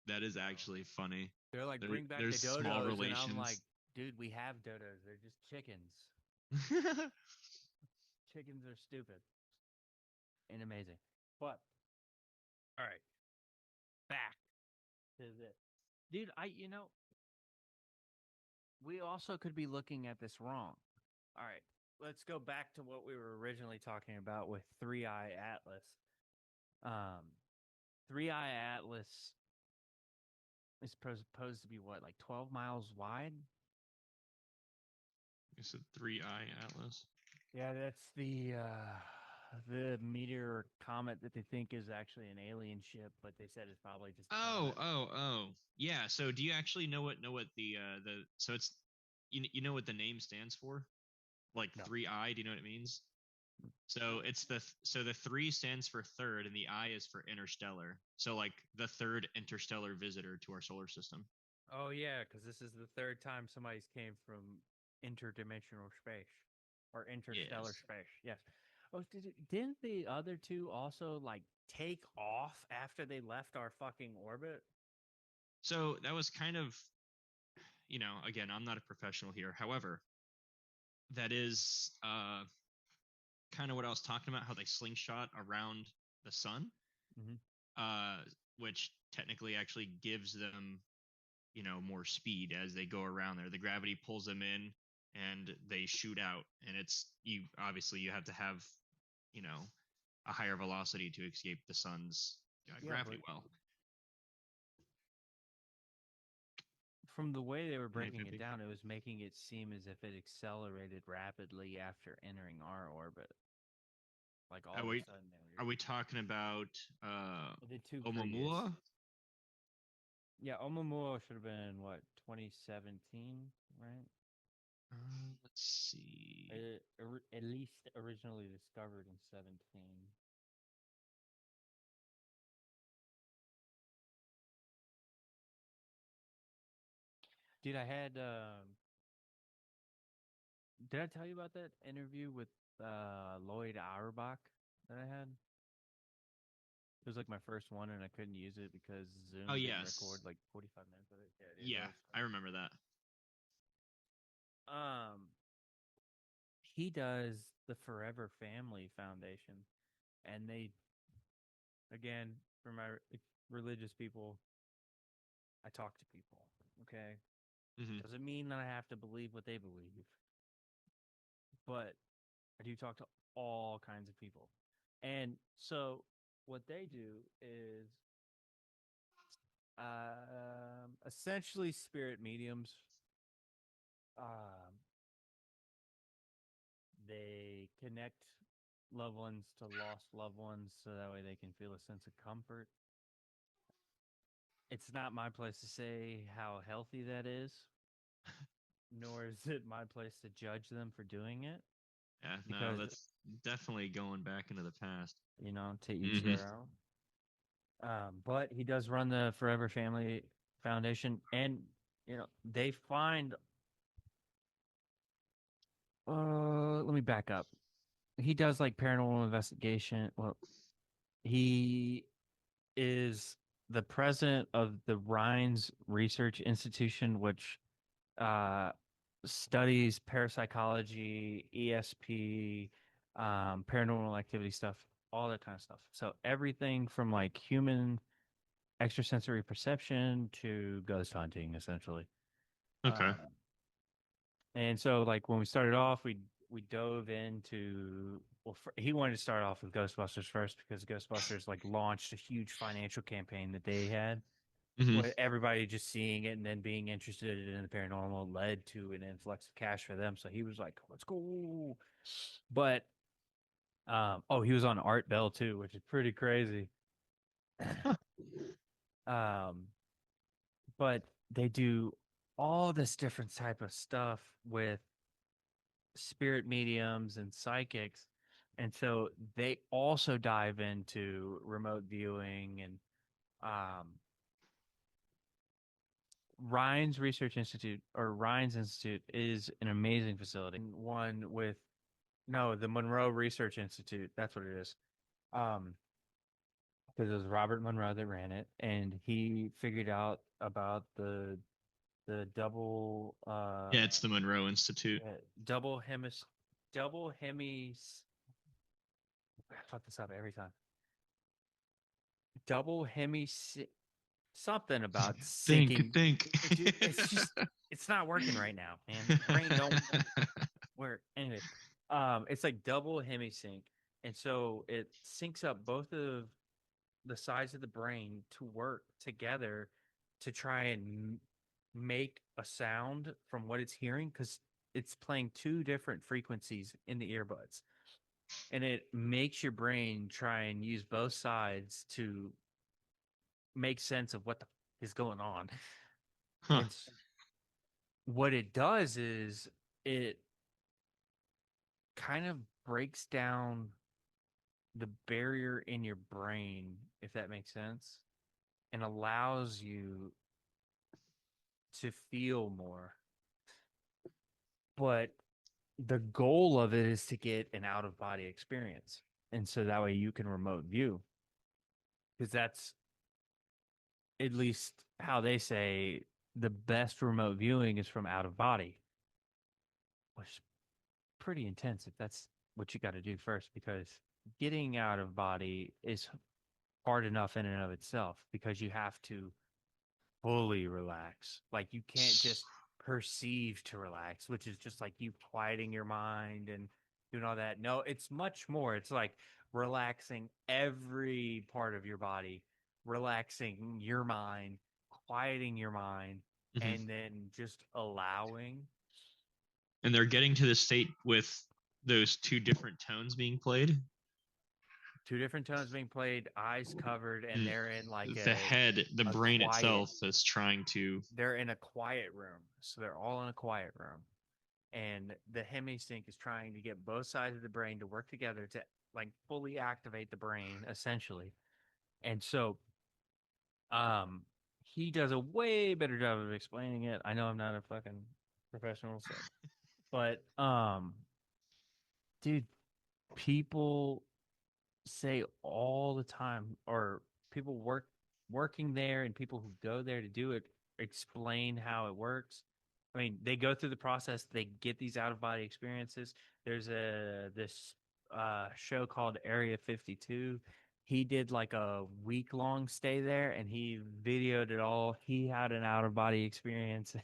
Speaker 2: That is actually funny.
Speaker 1: They're like, bring back the dodos,
Speaker 2: small relations.
Speaker 1: and I'm like, dude, we have dodos. They're just chickens. Chickens are stupid and amazing. But, all right, back to this. Dude, we also could be looking at this wrong. All right, let's go back to what we were originally talking about with 3-Eye Atlas. Three-Eye Atlas is supposed to be what, like 12 miles wide?
Speaker 2: It's a 3-eye atlas.
Speaker 1: Yeah, that's the meteor or comet that they think is actually an alien ship, but they said it's probably just a
Speaker 2: Oh,
Speaker 1: comet.
Speaker 2: yeah. So do you actually know what the so it's you know what the name stands for? Like
Speaker 1: No.
Speaker 2: 3-eye, do you know what it means? So it's the 3 stands for third and the I is for interstellar. So like the third interstellar visitor to our solar system.
Speaker 1: Oh yeah, because this is the third time somebody's came from interdimensional space or interstellar
Speaker 2: Yes.
Speaker 1: space. Yes. Oh, didn't the other two also like take off after they left our fucking orbit?
Speaker 2: So that was kind of, again, I'm not a professional here. However, that is kind of what I was talking about, how they slingshot around the sun,
Speaker 1: Mhm.
Speaker 2: which technically actually gives them, more speed as they go around there. The gravity pulls them in and they shoot out. And you have to have, a higher velocity to escape the sun's
Speaker 1: Yeah,
Speaker 2: gravity
Speaker 1: but
Speaker 2: well.
Speaker 1: from the way they were breaking it
Speaker 2: 950.
Speaker 1: down, it was making it seem as if it accelerated rapidly after entering our orbit. Like all
Speaker 2: Are
Speaker 1: of a
Speaker 2: we
Speaker 1: sudden
Speaker 2: are we talking about
Speaker 1: the two previous.
Speaker 2: Oumuamua?
Speaker 1: Yeah, Oumuamua should have been what, 2017, right?
Speaker 2: Let's see.
Speaker 1: At least originally discovered in 17. Dude, I had did I tell you about that interview with Lloyd Auerbach that I had? It was like my first one and I couldn't use it because Zoom
Speaker 2: Oh
Speaker 1: didn't
Speaker 2: yes,
Speaker 1: record like 45 minutes of it. Yeah, dude, that
Speaker 2: yeah,
Speaker 1: was
Speaker 2: I remember that.
Speaker 1: he does the Forever Family Foundation, and they, again, for my religious people, I talk to people. Okay,
Speaker 2: Hmm.
Speaker 1: doesn't mean that I have to believe what they believe, but I do talk to all kinds of people. And so what they do is essentially spirit mediums. Um, they connect loved ones to lost loved ones so that way they can feel a sense of comfort. It's not my place to say how healthy that is, nor is it my place to judge them for doing it
Speaker 2: Yeah, no,
Speaker 1: because,
Speaker 2: that's definitely going back into the past.
Speaker 1: to each
Speaker 2: Hmm.
Speaker 1: their own. But he does run the Forever Family Foundation, and they find. Let me back up. He does like paranormal investigation. Well, he is the president of the Rhines Research Institution, which uh, studies parapsychology, ESP, paranormal activity stuff, all that kind of stuff. So everything from like human extrasensory perception to ghost hunting, essentially.
Speaker 2: Okay.
Speaker 1: And so, like when we started off, we dove into he wanted to start off with Ghostbusters first because Ghostbusters like launched a huge financial campaign that they had,
Speaker 2: Hmm.
Speaker 1: where everybody just seeing it and then being interested in the paranormal led to an influx of cash for them. So he was like, "Let's go!" But he was on Art Bell too, which is pretty crazy. um, but they do all this different type of stuff with spirit mediums and psychics. And so they also dive into remote viewing and um, Rhines Institute is an amazing facility. One with, no, the Monroe Research Institute. That's what it is. Because it was Robert Monroe that ran it, and he figured out about the double
Speaker 2: Yeah, it's the Monroe Institute.
Speaker 1: double hemis. I fuck this up every time. Double hemi something about
Speaker 2: Think,
Speaker 1: syncing.
Speaker 2: think.
Speaker 1: Dude, it's not working right now, man. Brain don't work. Anyway, it's like double hemi sync, and so it syncs up both of the sides of the brain to work together to try and make a sound from what it's hearing, because it's playing two different frequencies in the earbuds, and it makes your brain try and use both sides to make sense of what the is going on.
Speaker 2: Huh.
Speaker 1: And what it does is it kind of breaks down the barrier in your brain, if that makes sense, and allows you to feel more. But the goal of it is to get an out of body experience. And so that way you can remote view. Because that's at least how they say the best remote viewing is from out of body, which is pretty intense if that's what you got to do first, because getting out of body is hard enough in and of itself, because you have to fully relax. Like you can't just perceive to relax, which is just like you quieting your mind and doing all that. No, it's much more. It's like relaxing every part of your body, relaxing your mind, quieting your mind,
Speaker 2: Mhm.
Speaker 1: and then just allowing.
Speaker 2: And they're getting to the state with those two different tones being played.
Speaker 1: Two different tones being played, eyes covered, and they're in like
Speaker 2: The head, the
Speaker 1: a
Speaker 2: brain
Speaker 1: quiet,
Speaker 2: itself is trying to.
Speaker 1: they're in a quiet room. So they're all in a quiet room. And the hemisync is trying to get both sides of the brain to work together to like fully activate the brain, essentially. And so he does a way better job of explaining it. I know I'm not a fucking professional, so but dude, people say all the time, or people working there and people who go there to do it explain how it works. I mean, they go through the process, they get these out of body experiences. There's this show called Area 52. He did like a week long stay there and he videoed it all. He had an out of body experience.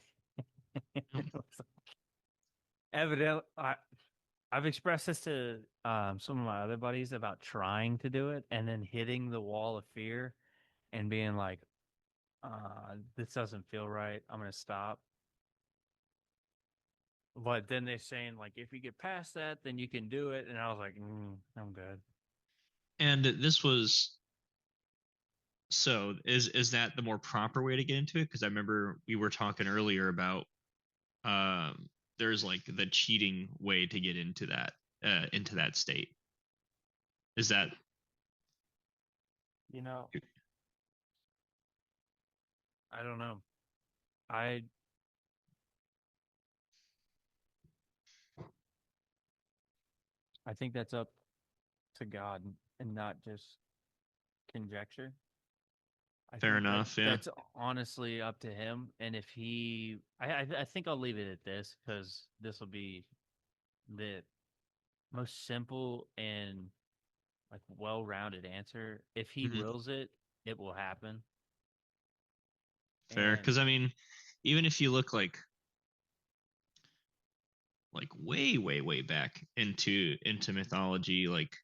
Speaker 1: Evidently, I've expressed this to some of my other buddies about trying to do it and then hitting the wall of fear and being like, this doesn't feel right. I'm going to stop. But then they're saying, like, if you get past that, then you can do it. And I was like, I'm good.
Speaker 2: And this was so is that the more proper way to get into it? Because I remember we were talking earlier about there's like the cheating way to get into that state. Is that
Speaker 1: You know, I don't know. I think that's up to God and not just conjecture. I
Speaker 2: fair
Speaker 1: think
Speaker 2: enough? Yeah.
Speaker 1: that's honestly up to him. And if I think I'll leave it at this, because this will be the most simple and like well-rounded answer. If he
Speaker 2: Mhm.
Speaker 1: wills it, it will happen.
Speaker 2: Fair,
Speaker 1: And
Speaker 2: because I mean, even if you look like way back into mythology, like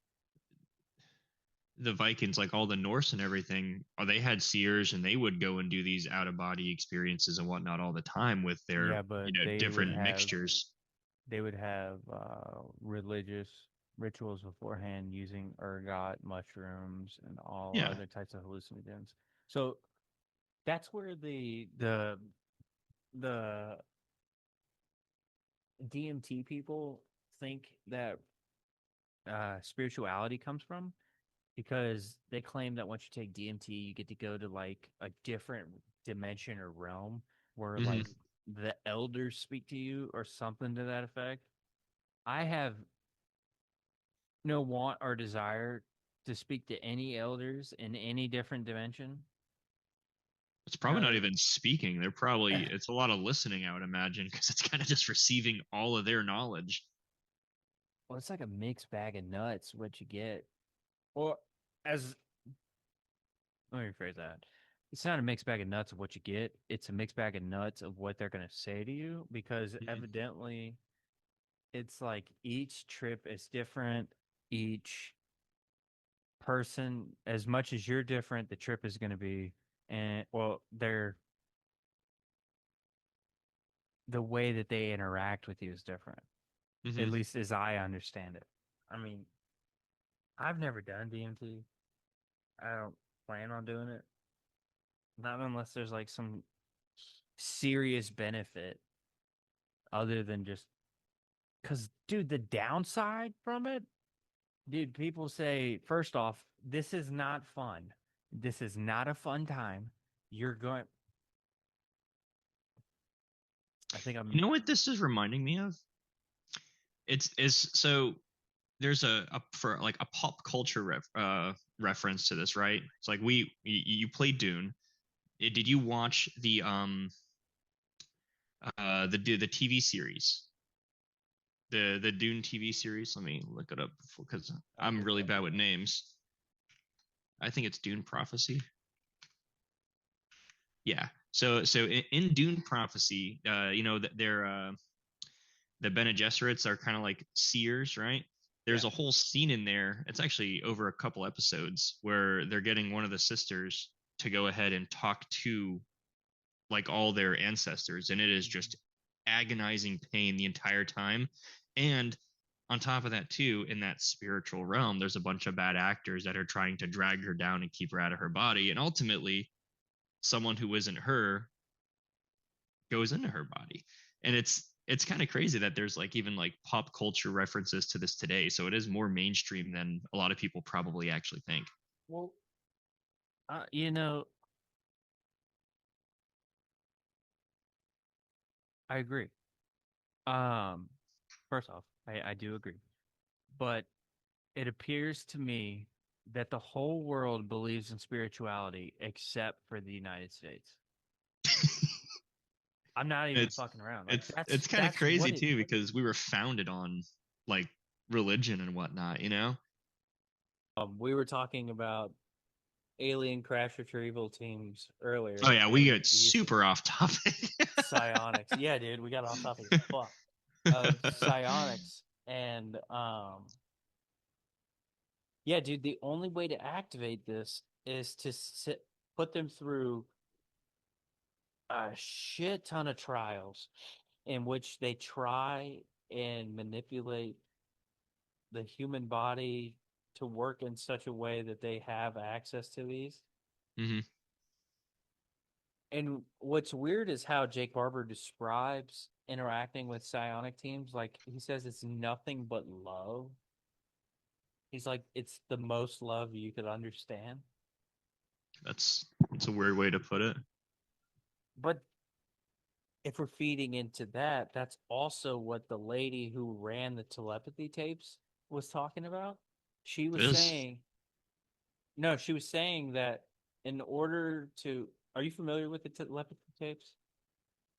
Speaker 2: the Vikings, like all the Norse and everything, they had seers and they would go and do these out of body experiences and whatnot all the time with their
Speaker 1: yeah, but
Speaker 2: different mixtures.
Speaker 1: they would have religious rituals beforehand using ergot mushrooms and all
Speaker 2: Yeah.
Speaker 1: other types of hallucinogens. So that's where the DMT people think that spirituality comes from, because they claim that once you take DMT, you get to go to like a different dimension or realm where
Speaker 2: Mhm.
Speaker 1: like the elders speak to you or something to that effect. I have no want or desire to speak to any elders in any different dimension.
Speaker 2: It's probably not even speaking. They're probably it's a lot of listening, I would imagine, because it's kind of just receiving all of their knowledge.
Speaker 1: Well, it's like a mixed bag of nuts, what you get. Or as let me rephrase that. It's not a mixed bag of nuts of what you get. It's a mixed bag of nuts of what they're going to say to you, because
Speaker 2: Mhm.
Speaker 1: evidently it's like each trip is different. Each person, as much as you're different, the trip is going to be, and well, the way that they interact with you is different, at least as I understand it. I mean, I've never done DMT. I don't plan on doing it. Not unless there's like some serious benefit other than just because, dude, the downside from it, dude, people say, first off, this is not fun. This is not a fun time. You're going. I think I'm.
Speaker 2: You know what this is reminding me of? It's so there's a for like a pop culture reference to this, right? It's like you played Dune. Did you watch the TV series? The Dune TV series? Let me look it up because I'm really bad with names. I think it's Dune Prophecy. Yeah. So in Dune Prophecy, you know that they're the Bene Gesserits are kind of like seers, right? There's a whole scene in there. It's actually over a couple episodes where they're getting one of the sisters to go ahead and talk to like all their ancestors, and it is just agonizing pain the entire time. And on top of that too, in that spiritual realm, there's a bunch of bad actors that are trying to drag her down and keep her out of her body, and ultimately someone who isn't her goes into her body. And it's kind of crazy that there's like even like pop culture references to this today, so it is more mainstream than a lot of people probably actually think.
Speaker 1: Well, you know, I agree. First off, I do agree, but it appears to me that the whole world believes in spirituality except for the United States. I'm not even fucking around. Like,
Speaker 2: it's kind of crazy
Speaker 1: what
Speaker 2: too, because we were founded on like religion and whatnot, you know.
Speaker 1: We were talking about alien crash retrieval teams earlier.
Speaker 2: Oh yeah, we get super off topic.
Speaker 1: Psionics. Yeah, dude, we got off topic as fuck. Psionics and yeah, dude, the only way to activate this is to put them through a shit ton of trials in which they try and manipulate the human body to work in such a way that they have access to these.
Speaker 2: Mm-hmm.
Speaker 1: And what's weird is how Jake Barber describes interacting with psionic teams. Like, he says it's nothing but love. He's like, it's the most love you could understand.
Speaker 2: That's a weird way to put it.
Speaker 1: But if we're feeding into that, that's also what the lady who ran the telepathy tapes was talking about. She was saying, no, she was saying that in order to, are you familiar with the telepathy tapes?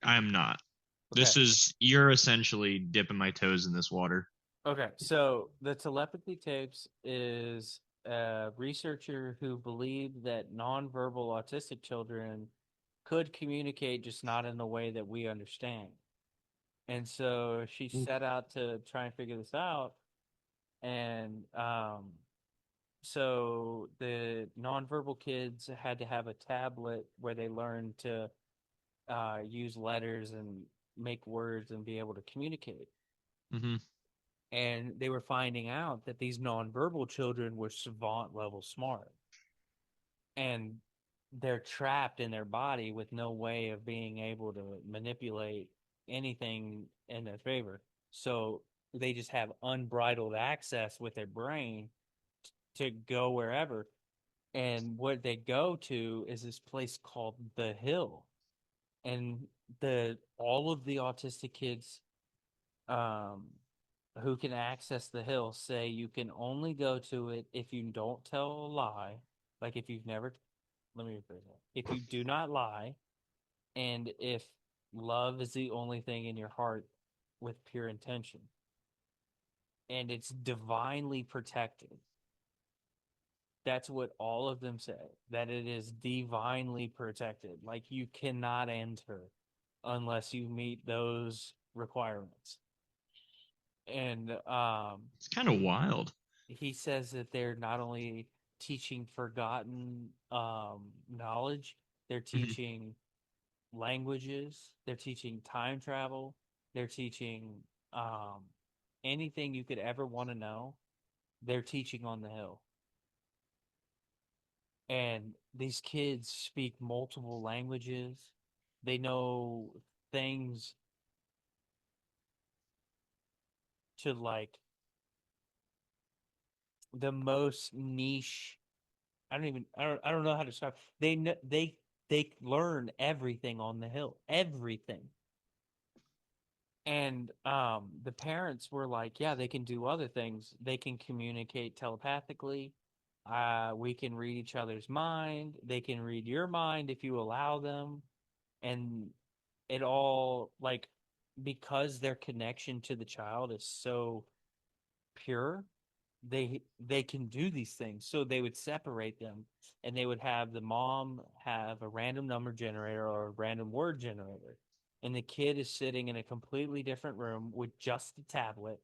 Speaker 2: I'm not.
Speaker 1: Okay.
Speaker 2: You're essentially dipping my toes in this water.
Speaker 1: Okay, so the telepathy tapes is a researcher who believed that nonverbal autistic children could communicate, just not in the way that we understand. And so she set out to try and figure this out. And so the nonverbal kids had to have a tablet where they learned to use letters and make words and be able to communicate.
Speaker 2: Mm-hmm.
Speaker 1: And they were finding out that these nonverbal children were savant level smart. And they're trapped in their body with no way of being able to manipulate anything in their favor. So they just have unbridled access with their brain to go wherever. And what they go to is this place called The Hill. And all of the autistic kids who can access The Hill say you can only go to it if you don't tell a lie. Like, if you've never, let me rephrase that. If you do not lie, and if love is the only thing in your heart with pure intention, and it's divinely protected. That's what all of them say, that it is divinely protected. Like, you cannot enter unless you meet those requirements. And
Speaker 2: it's kind of wild.
Speaker 1: He says that they're not only teaching forgotten knowledge. They're
Speaker 2: Mhm.
Speaker 1: teaching languages. They're teaching time travel. They're teaching anything you could ever want to know. They're teaching on the hill. And these kids speak multiple languages. They know things to like the most niche. I don't know how to describe. They learn everything on the hill, everything. And the parents were like, yeah, they can do other things. They can communicate telepathically. We can read each other's mind. They can read your mind if you allow them. And it all like because their connection to the child is so pure, they can do these things. So they would separate them, and they would have the mom have a random number generator or a random word generator, and the kid is sitting in a completely different room with just the tablet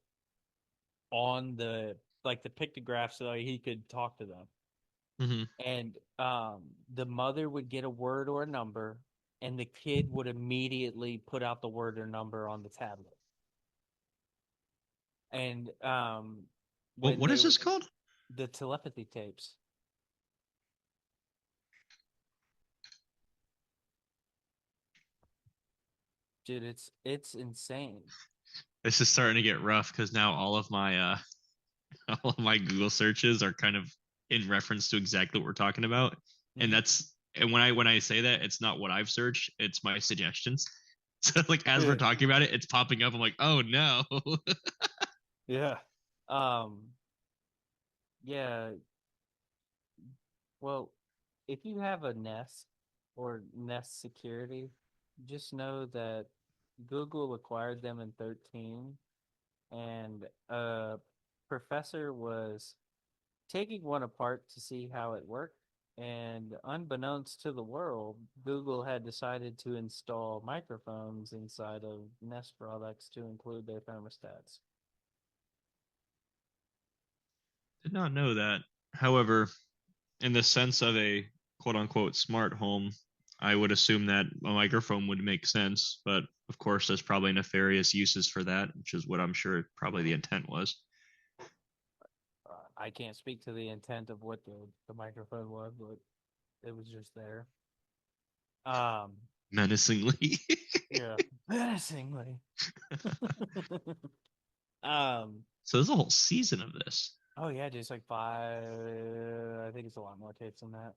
Speaker 1: on the like the pictograph so he could talk to them.
Speaker 2: Mhm.
Speaker 1: And the mother would get a word or a number, and the kid would immediately put out the word or number on the tablet. And when
Speaker 2: What
Speaker 1: they
Speaker 2: is this
Speaker 1: would
Speaker 2: called?
Speaker 1: the telepathy tapes. Dude, it's insane.
Speaker 2: This is starting to get rough because now all of my all of my Google searches are kind of in reference to exactly what we're talking about. And
Speaker 1: Mhm.
Speaker 2: when I say that, it's not what I've searched, it's my suggestions. So like as we're
Speaker 1: Yeah.
Speaker 2: talking about it, it's popping up. I'm like, oh no.
Speaker 1: Yeah. Um, yeah. Well, if you have a Nest or Nest security, just know that Google acquired them in 13, and a professor was taking one apart to see how it worked. And unbeknownst to the world, Google had decided to install microphones inside of Nest products to include their thermostats.
Speaker 2: Did not know that. However, in the sense of a quote unquote smart home, I would assume that a microphone would make sense, but of course, there's probably nefarious uses for that, which is what I'm sure probably the intent was.
Speaker 1: I can't speak to the intent of what the microphone was, but it was just there. Um,
Speaker 2: Menacingly.
Speaker 1: yeah, menacingly. um,
Speaker 2: So there's a whole season of this.
Speaker 1: oh yeah, just like five. I think it's a lot more tapes than that.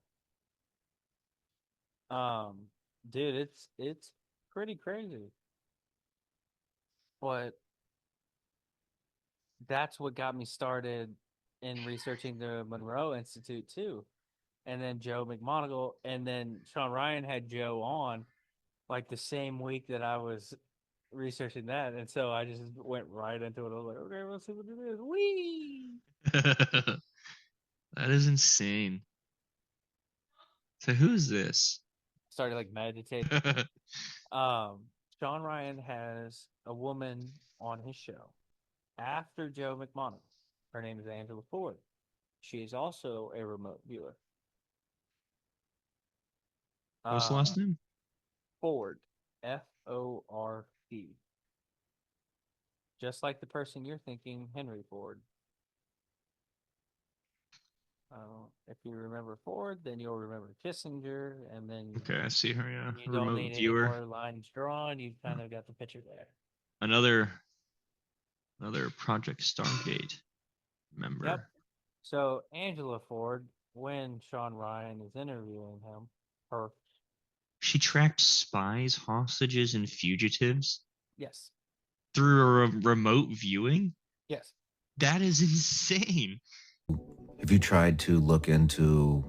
Speaker 1: Um, dude, it's pretty crazy. But that's what got me started in researching the Monroe Institute too. And then Joe McMonagle, and then Sean Ryan had Joe on like the same week that I was researching that, and so I just went right into it. I was like, okay, let's see what it is. Wee!
Speaker 2: That is insane. So who's this?
Speaker 1: Started like meditating. Sean Ryan has a woman on his show after Joe McMonagle. Her name is Angela Ford. She is also a remote viewer.
Speaker 2: What's the
Speaker 1: Uh,
Speaker 2: last name?
Speaker 1: Ford, Ford, just like the person you're thinking, Henry Ford. If you remember Ford, then you'll remember Kissinger, and then
Speaker 2: Okay, I see her. Yeah,
Speaker 1: you don't
Speaker 2: remote
Speaker 1: need any
Speaker 2: viewer.
Speaker 1: more lines drawn. You've kind of got the picture there.
Speaker 2: Another Project Stargate
Speaker 1: Yep.
Speaker 2: member.
Speaker 1: So Angela Ford, when Sean Ryan is interviewing him, her,
Speaker 2: She tracked spies, hostages, and fugitives
Speaker 1: yes,
Speaker 2: through a remote viewing.
Speaker 1: yes.
Speaker 2: That is insane.
Speaker 6: Have you tried to look into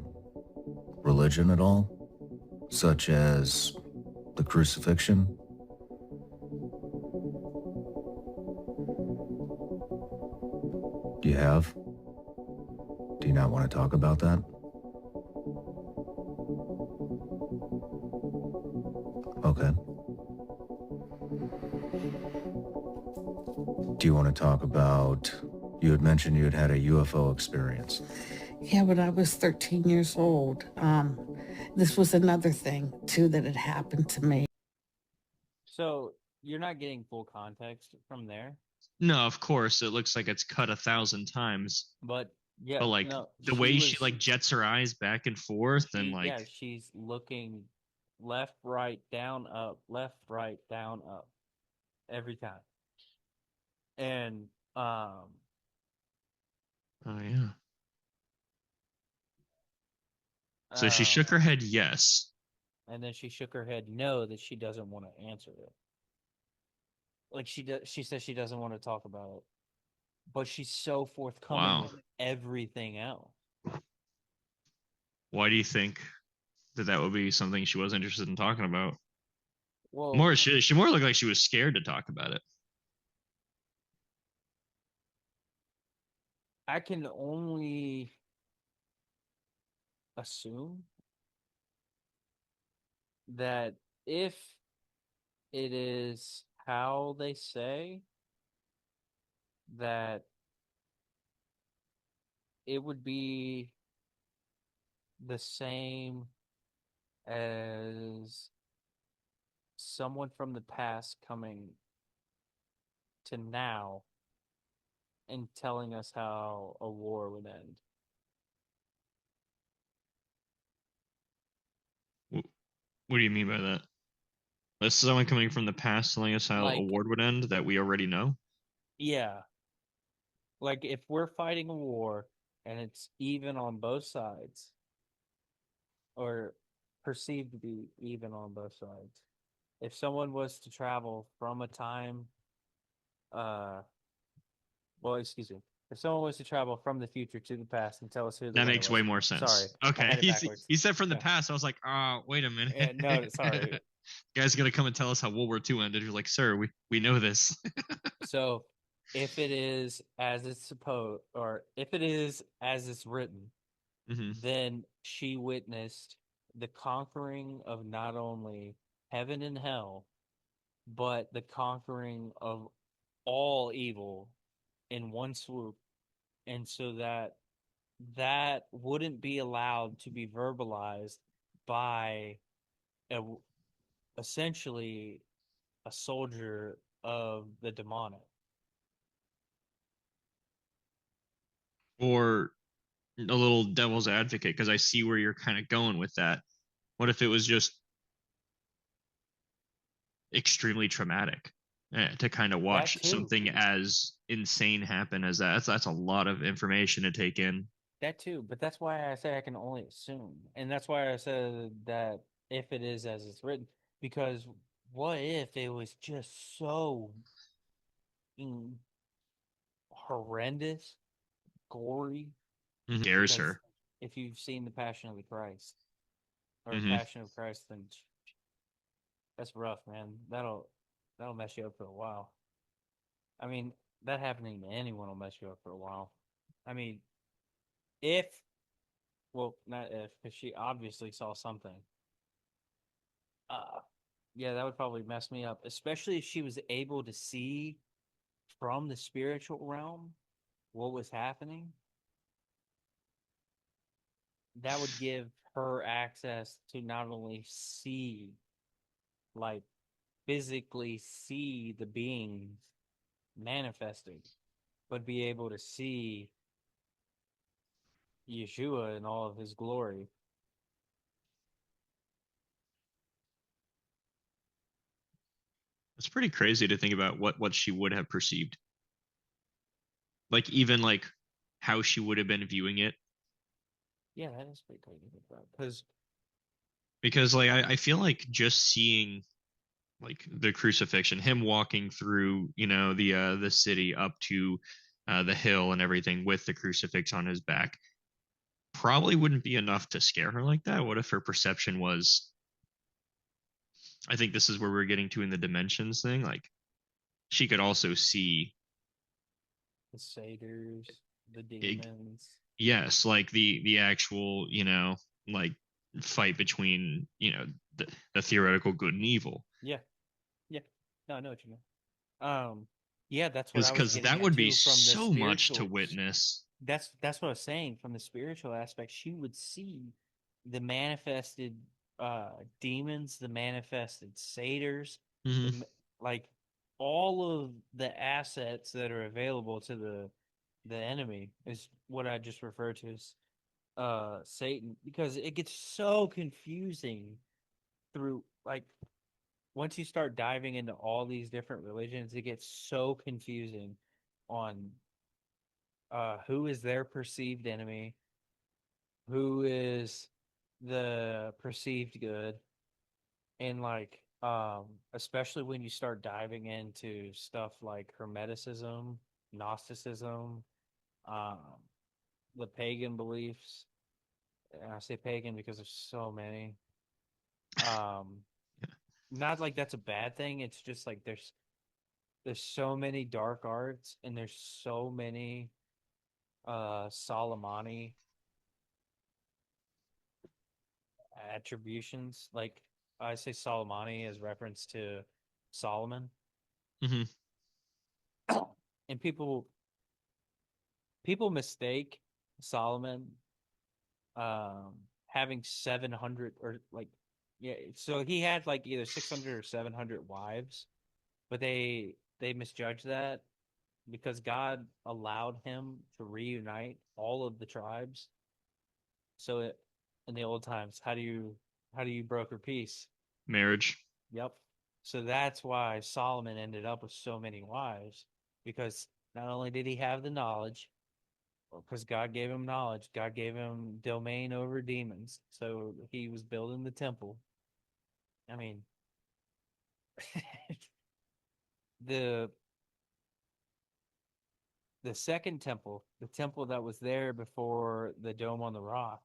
Speaker 6: religion at all? Such as the crucifixion? You have? Do you not want to talk about that? Okay. Do you want to talk about, you had mentioned you had had a UFO experience.
Speaker 7: Yeah, but I was 13 years old. This was another thing, too, that had happened to me.
Speaker 1: So you're not getting full context from there,
Speaker 2: No, of course, it looks like it's cut 1,000 times.
Speaker 1: but yeah,
Speaker 2: But like
Speaker 1: no,
Speaker 2: the way she like jets her eyes back and forth, and like
Speaker 1: she's looking left, right, down, up, every time. And
Speaker 2: oh yeah. So she shook her head yes.
Speaker 1: and then she shook her head no, that she doesn't want to answer it. Like she says she doesn't want to talk about it, but she's so forthcoming
Speaker 2: Wow.
Speaker 1: with everything else.
Speaker 2: Why do you think that would be something she was interested in talking about?
Speaker 1: Well,
Speaker 2: More she more looked like she was scared to talk about it.
Speaker 1: I can only assume that if it is how they say, that it would be the same as someone from the past coming to now and telling us how a war would end.
Speaker 2: What do you mean by that? This is someone coming from the past telling us how a war would end that we already know?
Speaker 1: Yeah. Like if we're fighting a war and it's even on both sides, or perceived to be even on both sides. If someone was to travel from a time, excuse me. If someone was to travel from the future to the past and tell us who the
Speaker 2: That
Speaker 1: winner
Speaker 2: makes
Speaker 1: was,
Speaker 2: way more sense.
Speaker 1: Sorry,
Speaker 2: Okay,
Speaker 1: I had it backwards.
Speaker 2: he said from the
Speaker 1: Yeah.
Speaker 2: past. I was like, wait a minute.
Speaker 1: Yeah, no, sorry.
Speaker 2: Guy's gonna come and tell us how World War II ended. You're like, sir, we know this.
Speaker 1: So, if it is as it's supposed, or if it is as it's written, then she witnessed the conquering of not only heaven and hell, but the conquering of all evil in one swoop. And so that wouldn't be allowed to be verbalized by essentially a soldier of the demonic.
Speaker 2: Or a little devil's advocate, because I see where you're kind of going with that. What if it was just extremely traumatic to kind of watch something as insane happen as that? That's a lot of information to take in.
Speaker 1: That too, but that's why I say I can only assume, and that's why I said that if it is as it's written, because what if it was just so horrendous, gory,
Speaker 2: Scares her.
Speaker 1: If you've seen the Passion of the Christ or Passion of Christ, then that's rough, man. That'll mess you up for a while. I mean, that happening to anyone will mess you up for a while. I mean, not if, because she obviously saw something. Yeah, that would probably mess me up, especially if she was able to see from the spiritual realm what was happening. That would give her access to not only see, like physically see the beings manifesting, but be able to see Yeshua in all of his glory.
Speaker 2: It's pretty crazy to think about what she would have perceived. Like even like how she would have been viewing it.
Speaker 1: Yeah, that is pretty crazy to think about.
Speaker 2: Because like I feel like just seeing like the crucifixion, him walking through, the city up to the hill and everything with the crucifix on his back, probably wouldn't be enough to scare her like that. What if her perception was, I think this is where we're getting to in the dimensions thing, like she could also see
Speaker 1: the satyrs, the demons.
Speaker 2: Yes, like the actual, like fight between, the theoretical good and evil.
Speaker 1: Yeah. No, I know what you mean. Yeah, that's what I was
Speaker 2: because
Speaker 1: getting
Speaker 2: that
Speaker 1: at
Speaker 2: would
Speaker 1: too,
Speaker 2: be
Speaker 1: from the
Speaker 2: so much to witness.
Speaker 1: that's what I was saying from the spiritual aspect. She would see the manifested demons, the manifested satyrs,
Speaker 2: Hmm.
Speaker 1: like all of the assets that are available to the enemy is what I just referred to as Satan, because it gets so confusing through, like, once you start diving into all these different religions, it gets so confusing on who is their perceived enemy, who is the perceived good, and like especially when you start diving into stuff like hermeticism, gnosticism, um the pagan beliefs. And I say pagan because there's so many. um Not like that's a bad thing, it's just like there's so many dark arts, and there's so many Solomoni attributions. Like, I say Solomoni as reference to Solomon.
Speaker 2: Hmm.
Speaker 1: And people mistake Solomon having 700, or like, yeah, so he had like either 600 or 700 wives, but they misjudged that because God allowed him to reunite all of the tribes. So in the old times, how do you broker peace?
Speaker 2: Marriage.
Speaker 1: Yep. So that's why Solomon ended up with so many wives, because not only did he have the knowledge, because God gave him knowledge, God gave him domain over demons. So he was building the temple. I mean, the the second temple, the temple that was there before the Dome on the Rock,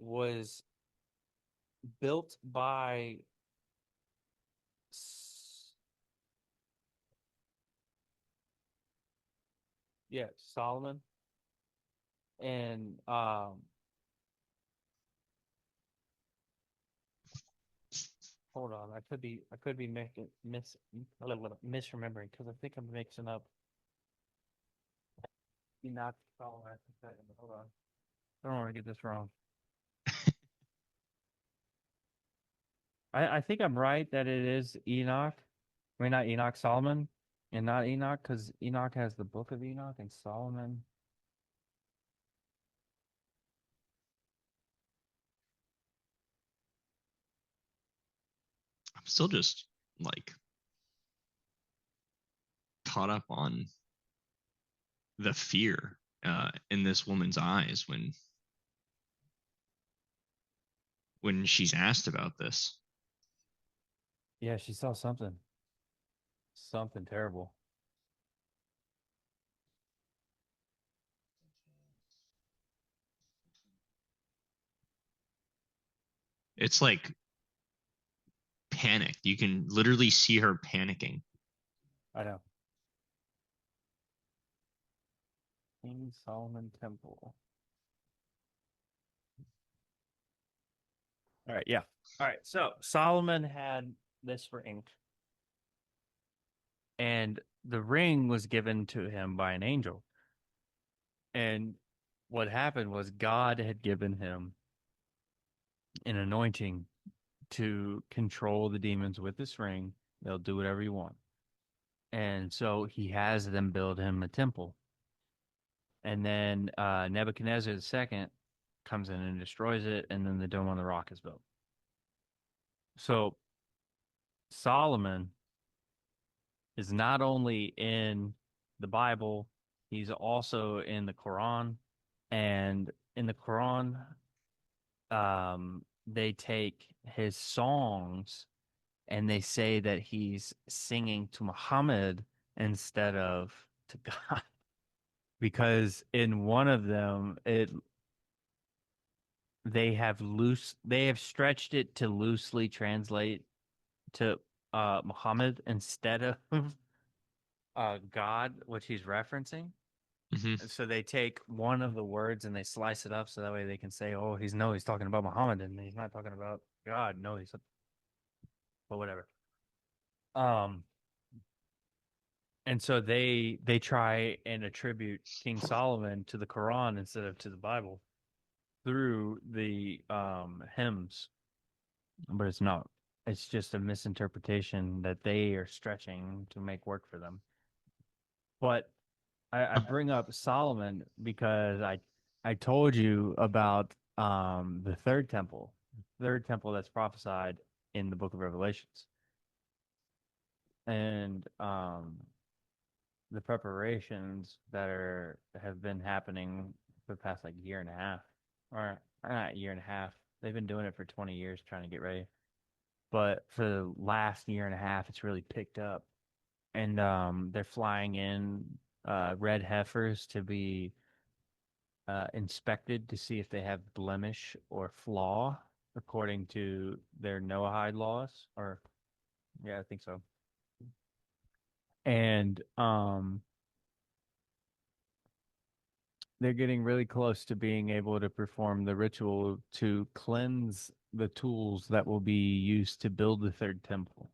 Speaker 1: was built by yeah, Solomon. And hold on, I could be making misremembering, because I think I'm mixing up Enoch Solomon. Hold on, I don't want to get this wrong. I think I'm right that it is Enoch. I mean, not Enoch, Solomon, and not Enoch, because Enoch has the book of Enoch, and Solomon.
Speaker 2: I'm still just like caught up on the fear in this woman's eyes when she's asked about this.
Speaker 1: Yeah, she saw something terrible.
Speaker 2: It's like panicked. You can literally see her panicking.
Speaker 1: I know. King Solomon Temple. All right, yeah. All right, so Solomon had this ring, and the ring was given to him by an angel. And what happened was God had given him an anointing to control the demons with this ring. They'll do whatever you want. And so he has them build him a temple. And then Nebuchadnezzar II comes in and destroys it, and then the Dome on the Rock is built. So Solomon is not only in the Bible, he's also in the Quran. And in the Quran, they take his songs and they say that he's singing to Muhammad instead of to God. Because in one of them, they have stretched it to loosely translate to Muhammad instead of God, which he's referencing.
Speaker 2: Hmm.
Speaker 1: And so they take one of the words and they slice it up so that way they can say, "Oh, he's talking about Muhammad, and he's not talking about God." No, but whatever. Um, And so they try and attribute King Solomon to the Quran instead of to the Bible through the hymns, but it's not. It's just a misinterpretation that they are stretching to make work for them. But I bring up Solomon because I told you about the third temple that's prophesied in the book of Revelations. And the preparations that have been happening for the past like year and a half, or not year and a half. They've been doing it for 20 years trying to get ready. But for the last year and a half, it's really picked up. And they're flying in red heifers to be inspected to see if they have blemish or flaw according to their Noahide laws. Or, yeah, I think so. And they're getting really close to being able to perform the ritual to cleanse the tools that will be used to build the third temple.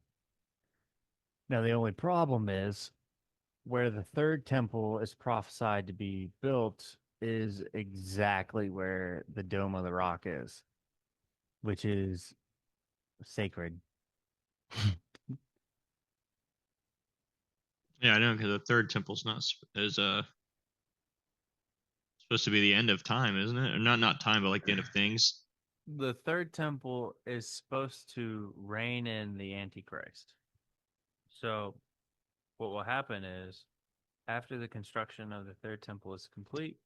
Speaker 1: Now, the only problem is where the third temple is prophesied to be built is exactly where the Dome of the Rock is, which is sacred.
Speaker 2: Yeah, I know, because the third temple's not is supposed to be the end of time, isn't it? Or not time, but like the end of things.
Speaker 1: The third temple is supposed to reign in the Antichrist. So what will happen is after the construction of the third temple is complete,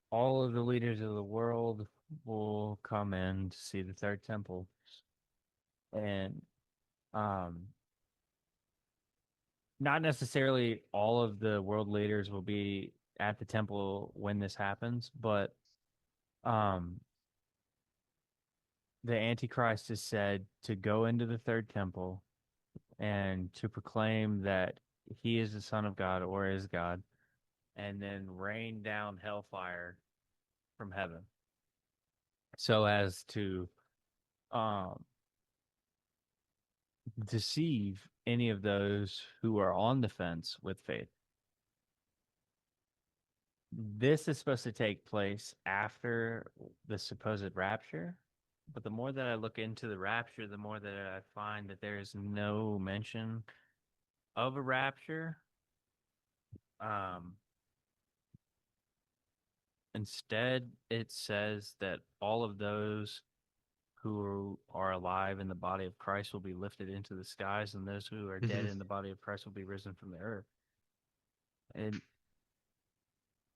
Speaker 1: all of the leaders of the world will come in to see the third temple. And not necessarily all of the world leaders will be at the temple when this happens, but the Antichrist is said to go into the third temple and to proclaim that he is the Son of God or is God, and then rain down hellfire from heaven so as to deceive any of those who are on the fence with faith. This is supposed to take place after the supposed rapture, but the more that I look into the rapture, the more that I find that there is no mention of a rapture. Instead, it says that all of those who are alive in the body of Christ will be lifted into the skies, and those who are dead in the body of Christ will be risen from the earth.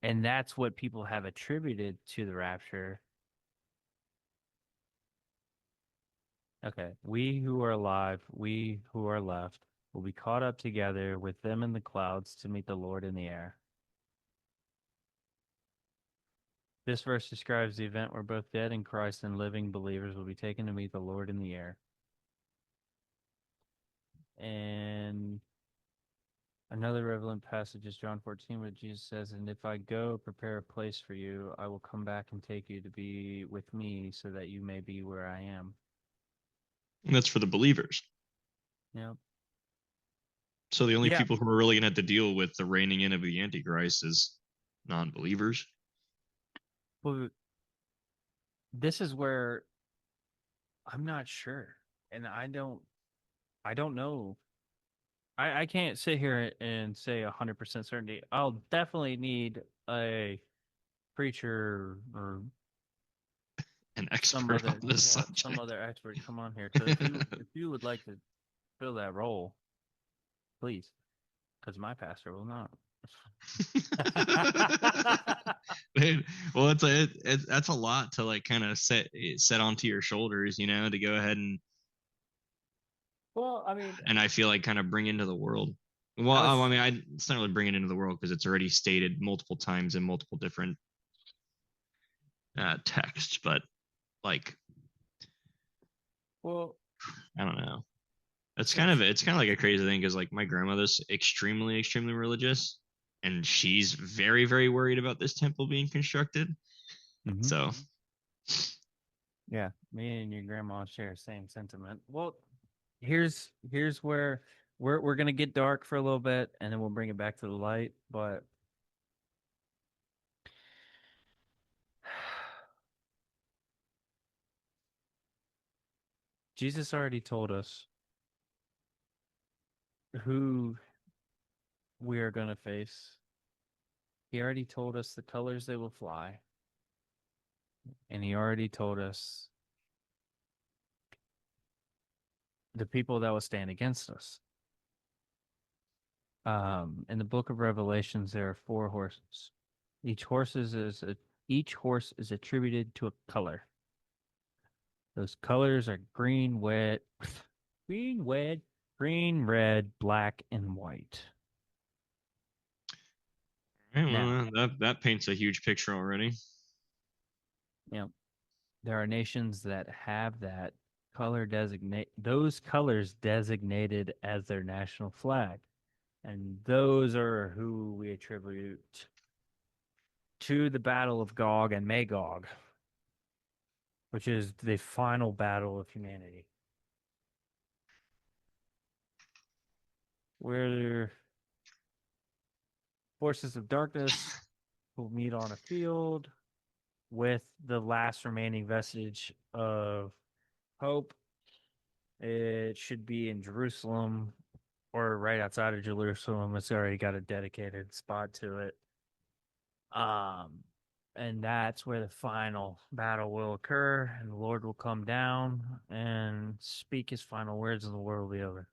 Speaker 1: And that's what people have attributed to the rapture. Okay, we who are alive, we who are left, will be caught up together with them in the clouds to meet the Lord in the air. This verse describes the event where both dead in Christ and living believers will be taken to meet the Lord in the air. And another relevant passage is John 14, where Jesus says, "And if I go prepare a place for you, I will come back and take you to be with me so that you may be where I am."
Speaker 2: And that's for the believers.
Speaker 1: Yep.
Speaker 2: So the only people who are really going to have to deal with the reigning in of the Antichrist is non-believers.
Speaker 1: Well, this is where I'm not sure, and I don't know. I can't sit here and say 100% certainty. I'll definitely need a preacher or
Speaker 2: an expert on this subject.
Speaker 1: Some other expert come on here. So if you would like to fill that role, please, because my pastor will not.
Speaker 2: Well, that's a lot to like kind of set onto your shoulders, you know, to go ahead and.
Speaker 1: Well, I mean,
Speaker 2: and I feel like kind of bring into the world. Well, it's not really bring it into the world because it's already stated multiple times in multiple different texts, but like,
Speaker 1: well,
Speaker 2: I don't know. It's kind of like a crazy thing because like my grandmother's extremely religious, and she's very worried about this temple being constructed. Mm-hmm. So,
Speaker 1: yeah, me and your grandma share the same sentiment. Well, here's where we're gonna get dark for a little bit, and then we'll bring it back to the light. But Jesus already told us who we are gonna face. He already told us the colors they will fly, and he already told us the people that will stand against us. In the book of Revelations, there are 4 horses. Each horse is attributed to a color. Those colors are green, red, black, and white.
Speaker 2: Right,
Speaker 1: Now,
Speaker 2: well, that paints a huge picture already.
Speaker 1: Yeah, there are nations that have that those colors designated as their national flag. And those are who we attribute to the Battle of Gog and Magog, which is the final battle of humanity. Where forces of darkness will meet on a field with the last remaining vestige of hope. It should be in Jerusalem or right outside of Jerusalem. It's already got a dedicated spot to it. And that's where the final battle will occur, and the Lord will come down and speak his final words, and the war will be over.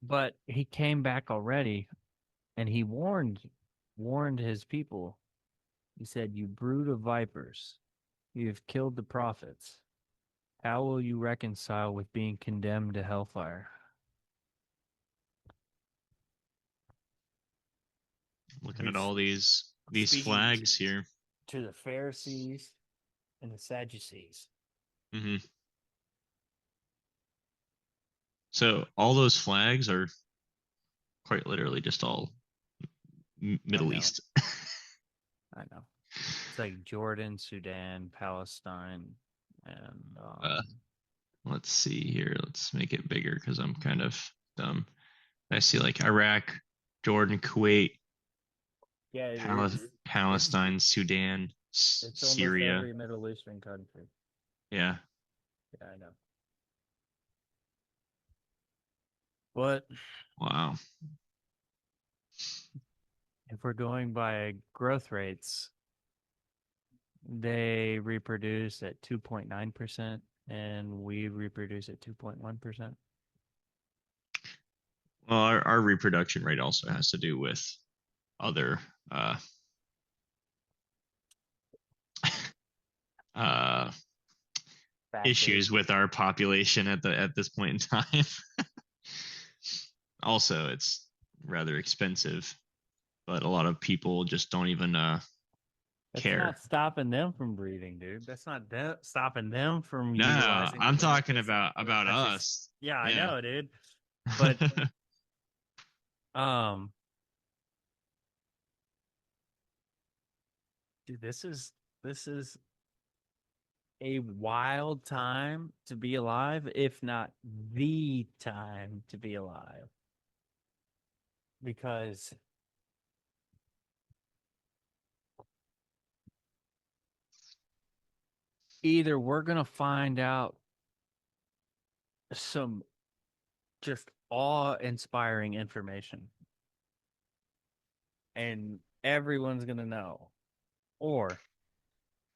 Speaker 1: But he came back already, and he warned his people. He said, "You brood of vipers, you have killed the prophets. How will you reconcile with being condemned to hellfire?"
Speaker 2: Looking at all these
Speaker 1: speaking
Speaker 2: flags here.
Speaker 1: To the Pharisees and the Sadducees.
Speaker 2: Mm-hmm. So all those flags are quite literally just all Middle East.
Speaker 1: I know. It's like Jordan, Sudan, Palestine, and
Speaker 2: let's see here. Let's make it bigger because I'm kind of dumb. I see like Iraq, Jordan, Kuwait, Palestine, Sudan,
Speaker 1: it's
Speaker 2: Syria.
Speaker 1: Almost every Middle Eastern country.
Speaker 2: Yeah.
Speaker 1: Yeah, I know. But
Speaker 2: wow.
Speaker 1: If we're going by growth rates, they reproduce at 2.9%, and we reproduce at 2.1%.
Speaker 2: Well, our reproduction rate also has to do with other issues with our population at this point in time. Also, it's rather expensive, but a lot of people just don't even care.
Speaker 1: That's not stopping them from breeding, dude. That's not stopping them from
Speaker 2: No,
Speaker 1: utilizing.
Speaker 2: I'm talking about us.
Speaker 1: Yeah, I know, dude. But dude, this is a wild time to be alive, if not the time to be alive. Because either we're going to find out some just awe-inspiring information and everyone's going to know, or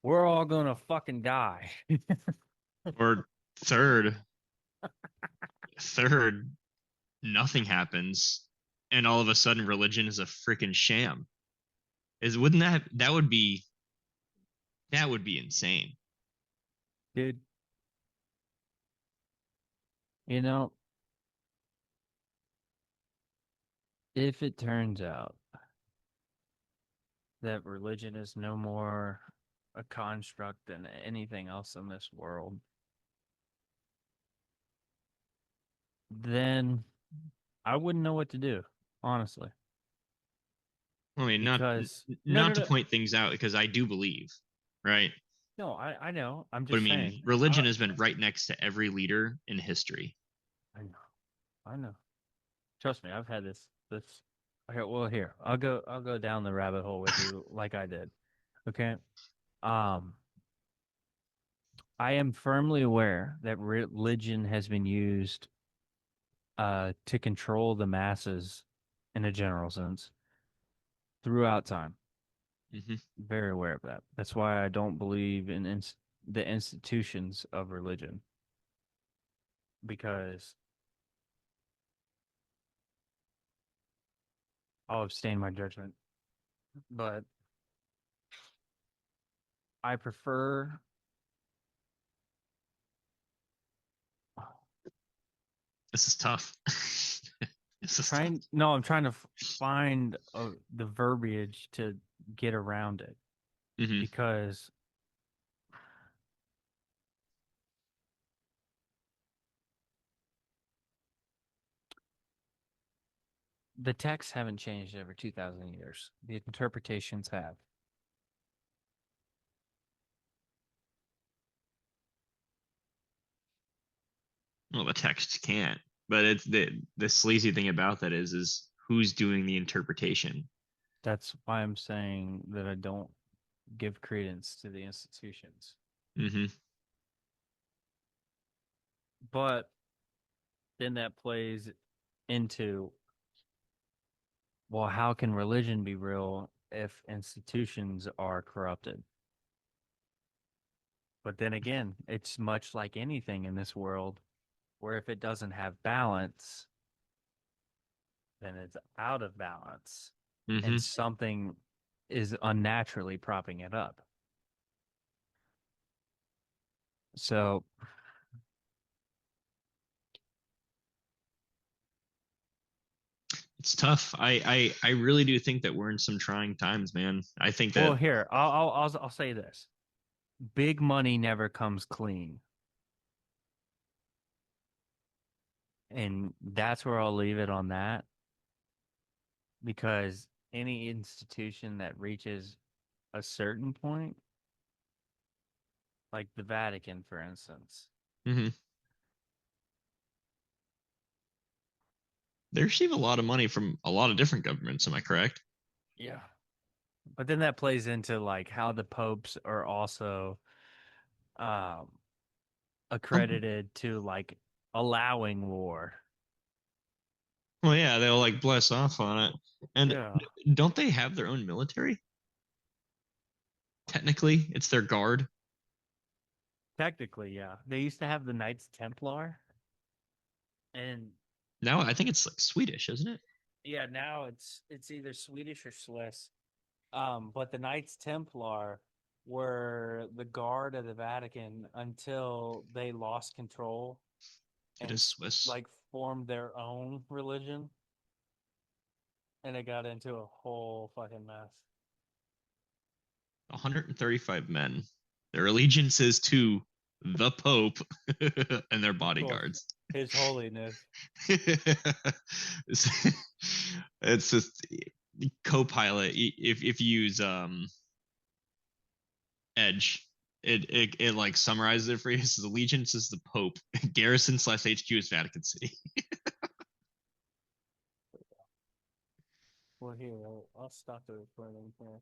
Speaker 1: we're all going to fucking die.
Speaker 2: Or third, nothing happens, and all of a sudden religion is a freaking sham. Wouldn't that would be insane,
Speaker 1: dude? You know, if it turns out that religion is no more a construct than anything else in this world, then I wouldn't know what to do, honestly.
Speaker 2: I mean, not to point things out, because I do believe, right?
Speaker 1: No, I know. I'm
Speaker 2: But I
Speaker 1: just
Speaker 2: mean,
Speaker 1: saying.
Speaker 2: religion has been right next to every leader in history.
Speaker 1: I know. I know. Trust me, I've had this. Okay, well, here I'll go down the rabbit hole with you like I did. Okay. Um, I am firmly aware that religion has been used to control the masses in a general sense throughout time.
Speaker 2: Hmm.
Speaker 1: Very aware of that. That's why I don't believe in the institutions of religion because I'll abstain my judgment. But I prefer
Speaker 2: This is tough. This is tough.
Speaker 1: trying. No, I'm trying to find the verbiage to get around it
Speaker 2: Hmm.
Speaker 1: because the texts haven't changed over 2,000 years. The interpretations have.
Speaker 2: Well, the text can't. But it's the sleazy thing about that is who's doing the interpretation.
Speaker 1: That's why I'm saying that I don't give credence to the institutions.
Speaker 2: Hmm.
Speaker 1: But then that plays into, well, how can religion be real if institutions are corrupted? But then again, it's much like anything in this world, where if it doesn't have balance, then it's out of balance
Speaker 2: Hmm.
Speaker 1: and something is unnaturally propping it up. So
Speaker 2: It's tough. I really do think that we're in some trying times, man. I think that
Speaker 1: well, here I'll say this: big money never comes clean, and that's where I'll leave it on that. Because any institution that reaches a certain point, like the Vatican, for instance,
Speaker 2: mhm, they receive a lot of money from a lot of different governments. Am I correct?
Speaker 1: yeah. But then that plays into like how the popes are also um, accredited to like allowing war.
Speaker 2: Well, yeah, they'll like bless off on it. And
Speaker 1: Yeah.
Speaker 2: don't they have their own military? Technically, it's their guard.
Speaker 1: Technically, yeah. They used to have the Knights Templar, and
Speaker 2: Now I think it's like Swedish, isn't it?
Speaker 1: yeah, now it's either Swedish or Swiss. But the Knights Templar were the guard of the Vatican until they lost control
Speaker 2: It
Speaker 1: and
Speaker 2: is Swiss.
Speaker 1: like formed their own religion, and it got into a whole fucking mess.
Speaker 2: 135 men. Their allegiance is to the Pope and their
Speaker 1: Of course,
Speaker 2: bodyguards.
Speaker 1: His Holiness.
Speaker 2: It's just Copilot. If you use Edge, it like summarizes it for you. It says allegiance is the Pope. Garrison / HQ is Vatican City.
Speaker 1: Well, here I'll stop the recording here.